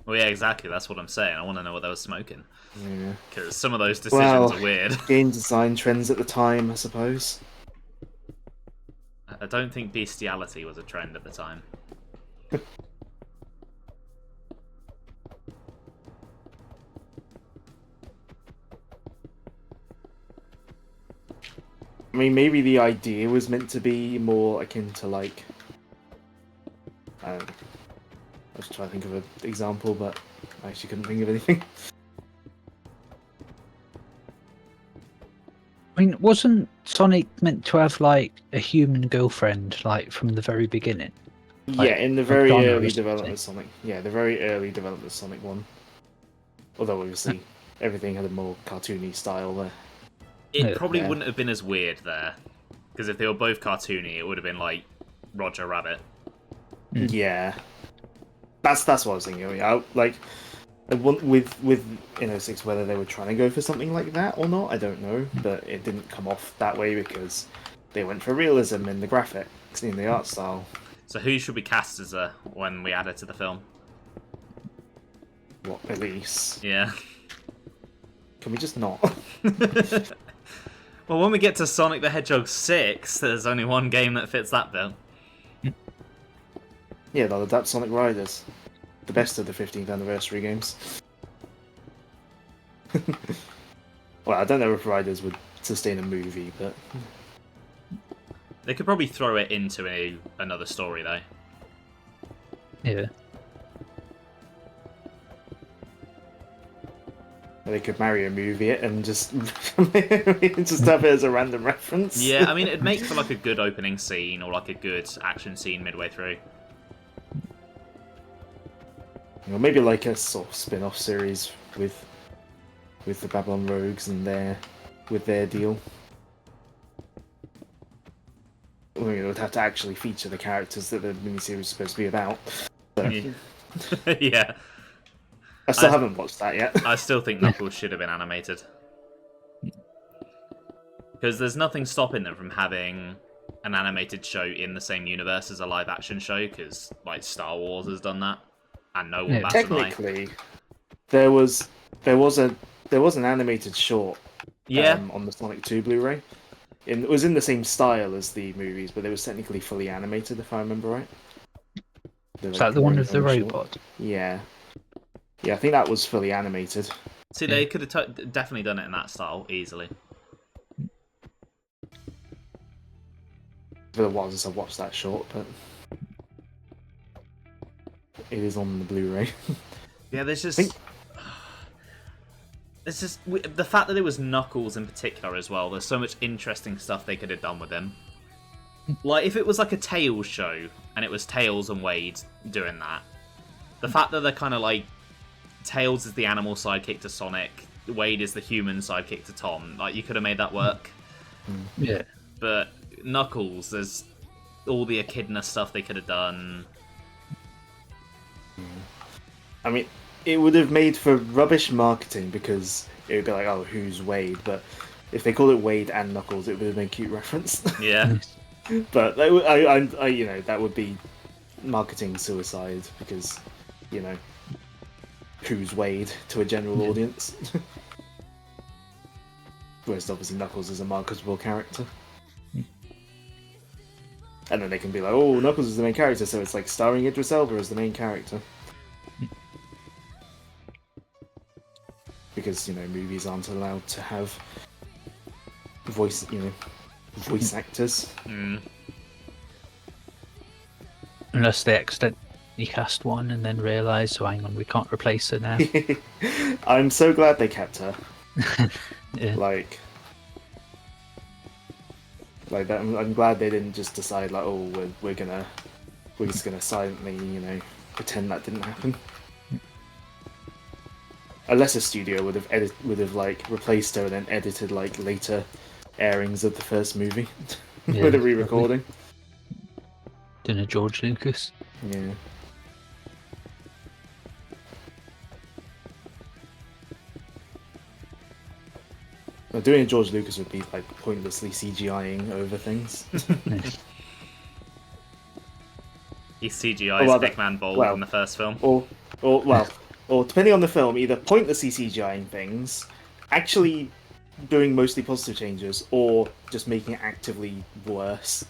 Well, yeah, exactly. That's what I'm saying. I want to know what they were smoking. Yeah. Because some of those decisions are weird. Game design trends at the time, I suppose. I don't think bestiality was a trend at the time. I mean, maybe the idea was meant to be more akin to, like... I was trying to think of an example, but I actually couldn't think of anything. I mean, wasn't Sonic meant to have, like, a human girlfriend, like, from the very beginning? Like, Yeah, in the very Donna or early something. development of Sonic. Yeah, the very early development of Sonic 1. Although, obviously, everything had a more cartoony style there. It probably Yeah. wouldn't have been as weird there. Because if they were both cartoony, it would have been like Roger Rabbit. Yeah. That's what I was thinking. I mean, like, with in 06, whether they were trying to go for something like that or not, I don't know. But it didn't come off that way because they went for realism in the graphics, in the art style. So who should we cast as when we add it to the film? What, Elise? Yeah. Can we just not? Well, when we get to Sonic the Hedgehog 6, there's only one game that fits that bill. Yeah, they'll adapt Sonic Riders. The best of the 15th anniversary games. Well, I don't know if Riders would sustain a movie, but... They could probably throw it into another story, though. Yeah. They could Mario movie it and just just have it as a random reference. Yeah, I mean, it'd make for like a good opening scene or like a good action scene midway through. Or maybe like a sort of spin-off series with the Babylon Rogues and their deal. I mean, it would have to actually feature the characters that the miniseries is supposed to be about. So, Yeah. Yeah. I still haven't watched that yet. I still think Knuckles should have been animated. Because there's nothing stopping them from having an animated show in the same universe as a live-action show, because like Star Wars has done that, and no one bats an eye. Technically, there was an animated short on the Sonic 2 Blu-ray. It was in the same style as the movies, but it was technically fully animated, if I remember right. Is that the one with the robot? Yeah. Yeah, I think that was fully animated. See, they could have definitely done it in that style, easily. For a while since I watched that short, but it is on the Blu-ray. Yeah, there's just... think- It's just the fact that it was Knuckles in particular as well. There's so much interesting stuff they could have done with him. Like if it was like a Tails show and it was Tails and Wade doing that, the fact that they're kind of like Tails is the animal sidekick to Sonic, Wade is the human sidekick to Tom. Like you could have made that work. Yeah. But Knuckles, there's all the echidna stuff they could have done. I mean, it would have made for rubbish marketing because it would be like, oh, who's Wade? But if they call it Wade and Knuckles, it would have been a cute reference. Yeah. But you know, that would be marketing suicide because, you know, who's Wade to a general audience? Whereas obviously Knuckles is a marketable character. And then they can be like, oh, Knuckles is the main character, so it's like starring Idris Elba as the main character. Because, you know, movies aren't allowed to have voice actors. Unless they accidentally cast one and then realise, oh, hang on, we can't replace her now. I'm so glad they kept her. Yeah. Like that. I'm glad they didn't just decide like, oh, we're just gonna silently, you know, pretend that didn't happen. Unless a studio would have like replaced her and then edited like later airings of the first movie Yeah, with a re-recording. Done a George Lucas. Yeah. Well, doing George Lucas would be like pointlessly CGIing over things. He CGI's Big Man Bowl in the first film. Or depending on the film, either pointlessly CGIing things, actually doing mostly positive changes, or just making it actively worse.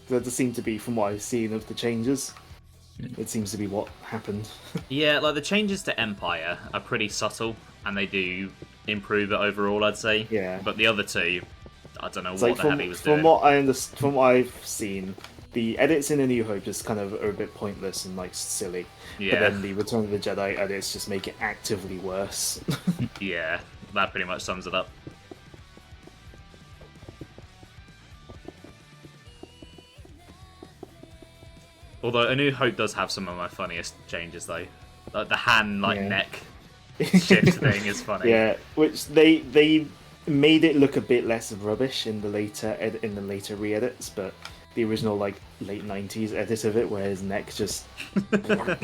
That does seem to be, from what I've seen of the changes, it seems to be what happened. Yeah, like the changes to Empire are pretty subtle, and they do improve it overall, I'd say. Yeah. But the other two, I don't know It's what like the hell he was doing. From what I've seen, the edits in A New Hope just kind of are a bit pointless and like silly. Yeah. But then the Return of the Jedi edits just make it actively worse. Yeah, that pretty much sums it up. Although A New Hope does have some of my funniest changes, though. Like the hand, neck shift thing is funny. Yeah, which they made it look a bit less rubbish in the later re-edits, but the original like late 90s edit of it, where his neck just. But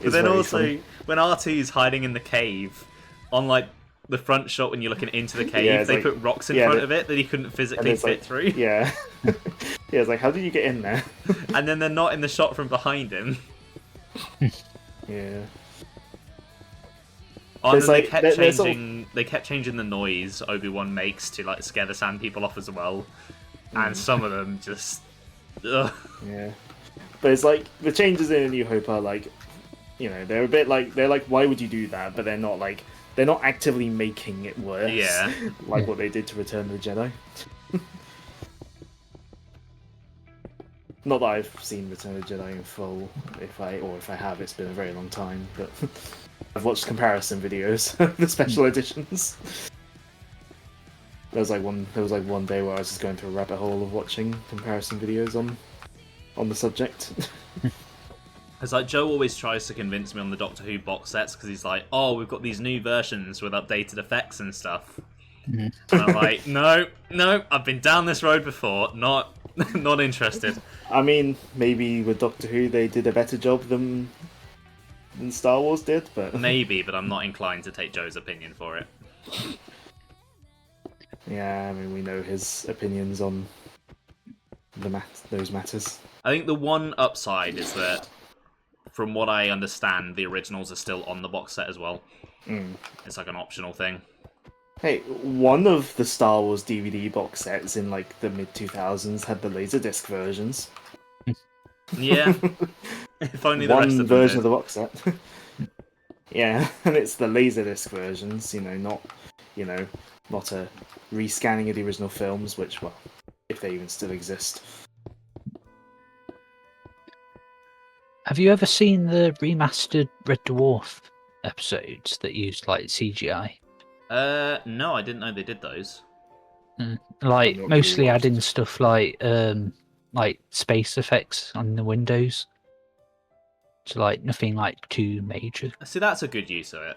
then also funny. when R2's hiding in the cave, on like the front shot when you're looking into the cave, they put rocks in front of it that he couldn't physically fit through. Yeah. Yeah, it's like, how did you get in there? And then they're not in the shot from behind him. Yeah. Oh, and then like, they kept changing the noise Obi-Wan makes to like scare the sand people off as well. And some of them just ugh. Yeah. But it's like the changes in A New Hope are like, you know, they're a bit like, they're like, why would you do that? But they're not actively making it worse. Yeah. Like what they did to Return of the Jedi. Not that I've seen Return of the Jedi in full. If I have, it's been a very long time. But I've watched comparison videos of the special editions. There was like one day where I was just going through a rabbit hole of watching comparison videos on the subject. It's like Joe always tries to convince me on the Doctor Who box sets because he's like, "Oh, we've got these new versions with updated effects and stuff." And I'm like, "No, I've been down this road before. Not interested." I mean, maybe with Doctor Who they did a better job than Star Wars did, but maybe, but I'm not inclined to take Joe's opinion for it. Yeah, I mean, we know his opinions on those matters. I think the one upside is that, from what I understand, the originals are still on the box set as well. It's like an optional thing. Hey, one of the Star Wars DVD box sets in like the mid-2000s had the Laserdisc versions. Yeah. If only the rest of them version did. of the box set. Yeah, and it's the Laserdisc versions, not, not a rescanning of the original films, which, well, if they even still exist. Have you ever seen the remastered Red Dwarf episodes that used like CGI? No, I didn't know they did those. Like Not mostly really adding watched. stuff like space effects on the windows. So like nothing like too major. See, that's a good use of it.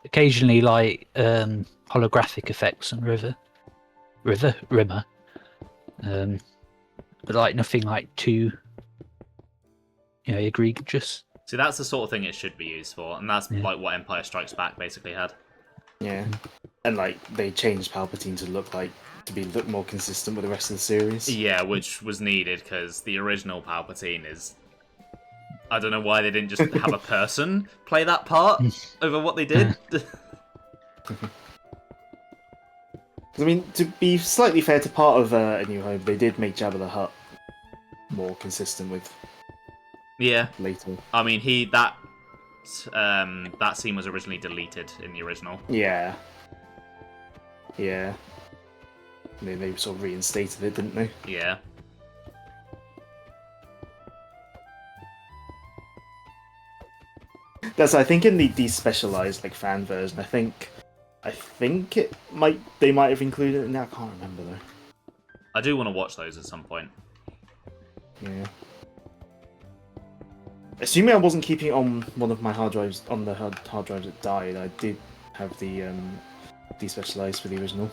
Occasionally like holographic effects on Rimmer. But like nothing like too egregious. See, that's the sort of thing it should be used for, and that's Yeah. like what Empire Strikes Back basically had. Yeah, and like they changed Palpatine to look more consistent with the rest of the series. Yeah, which was needed because the original Palpatine is. I don't know why they didn't just have a person play that part over what they did. I mean, to be slightly fair to part of A New Hope, they did make Jabba the Hutt more consistent with Yeah, later. I mean that scene was originally deleted in the original. Yeah. Yeah. They sort of reinstated it, didn't they? Yeah. I think in the despecialized like fan version, I think they might have included it in there. I can't remember though. I do want to watch those at some point. Yeah. Assuming I wasn't keeping it on one of my hard drives, on the hard drives that died, I did have the despecialized for the original.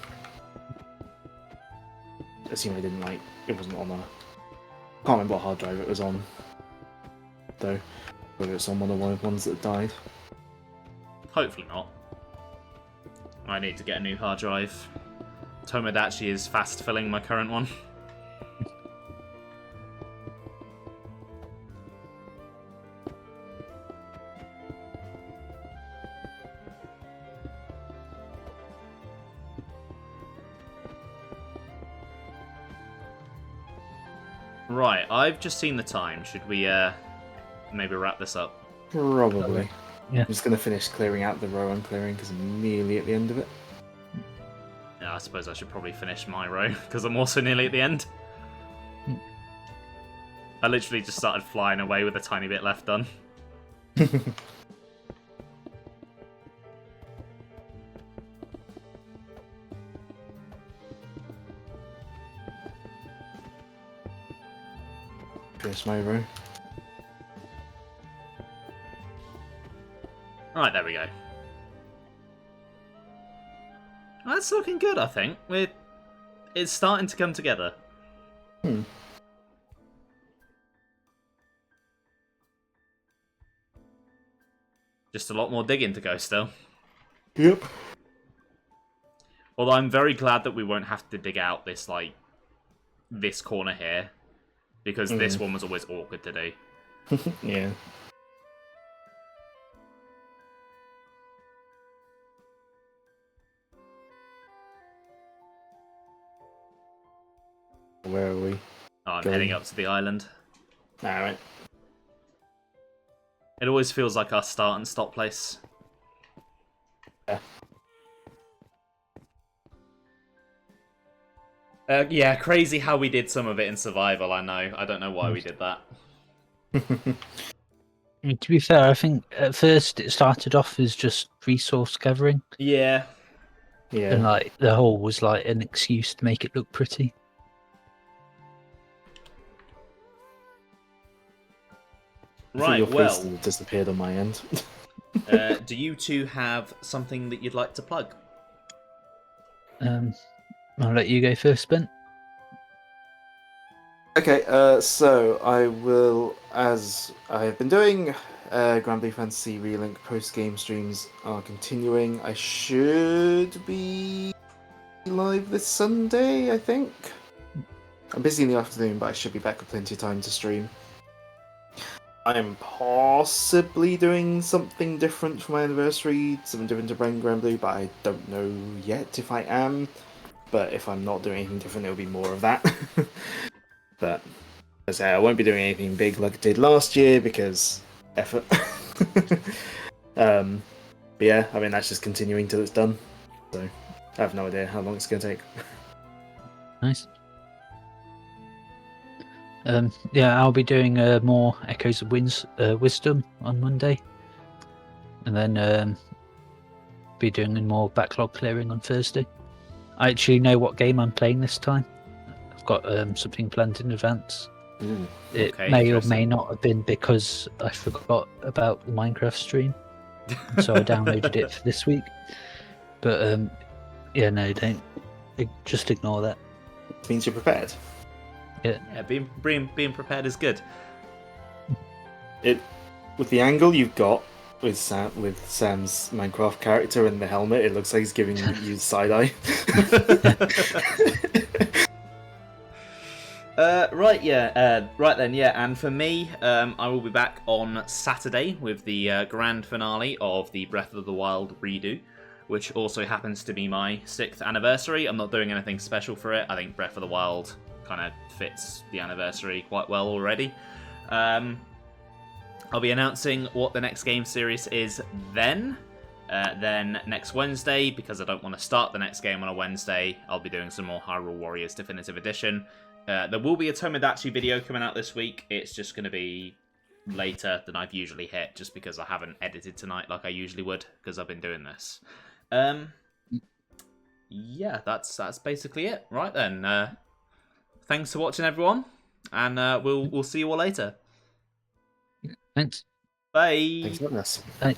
Assuming I didn't it wasn't on a. I can't remember what hard drive it was on, though. Whether it's on one of the ones that died. Hopefully not. I need to get a new hard drive. Tomodachi is fast filling my current one. Right, I've just seen the time. Should we maybe wrap this up? Probably. Yeah. I'm just going to finish clearing out the row I'm clearing because I'm nearly at the end of it. Yeah, I suppose I should probably finish my row because I'm also nearly at the end. I literally just started flying away with a tiny bit left done. Finish my row. Right, there we go. That's looking good, I think. It's starting to come together. Just a lot more digging to go still. Yep. Although I'm very glad that we won't have to dig out this corner here. Because this one was always awkward to do. Yeah. Where are we? Oh, I'm Going. heading up to the island. Alright. It always feels like our start and stop place. Yeah. Yeah, crazy how we did some of it in survival, I know. I don't know why we did that. To be fair, I think at first it started off as just resource gathering, Yeah. Yeah. and like the hole was like an excuse to make it look pretty. Right, your face well, disappeared on my end. do you two have something that you'd like to plug? I'll let you go first, Ben. Okay, so I will, as I have been doing, Granblue Fantasy Relink post-game streams are continuing. I should be live this Sunday, I think. I'm busy in the afternoon, but I should be back with plenty of time to stream. I'm possibly doing something different for my anniversary, something different to Granblue, but I don't know yet if I am. But if I'm not doing anything different, it'll be more of that. But as I say, I won't be doing anything big like I did last year because effort. But yeah, I mean that's just continuing till it's done. So I have no idea how long it's going to take. Nice. Yeah, I'll be doing more Echoes of Wisdom on Monday, and then be doing more backlog clearing on Thursday. I actually know what game I'm playing this time. I've got something planned in advance. Ooh. It Okay, may or interesting. may not have been because I forgot about the Minecraft stream, so I downloaded it for this week. But yeah, no, don't. Just ignore that. It means you're prepared. Yeah, being prepared is good. With the angle you've got with Sam's Minecraft character and the helmet, it looks like he's giving you side eye. Right then, and for me, I will be back on Saturday with the grand finale of the Breath of the Wild redo, which also happens to be my 6th anniversary. I'm not doing anything special for it. I think Breath of the Wild kind of fits the anniversary quite well already. I'll be announcing what the next game series is then. Then next Wednesday, because I don't want to start the next game on a Wednesday, I'll be doing some more Hyrule Warriors Definitive Edition. There will be a Tomodachi video coming out this week. It's just going to be later than I've usually hit, just because I haven't edited tonight like I usually would, because I've been doing this. Yeah, that's basically it. Right then. Thanks for watching, everyone, and we'll see you all later. Thanks. Bye. Thanks for having us. Bye.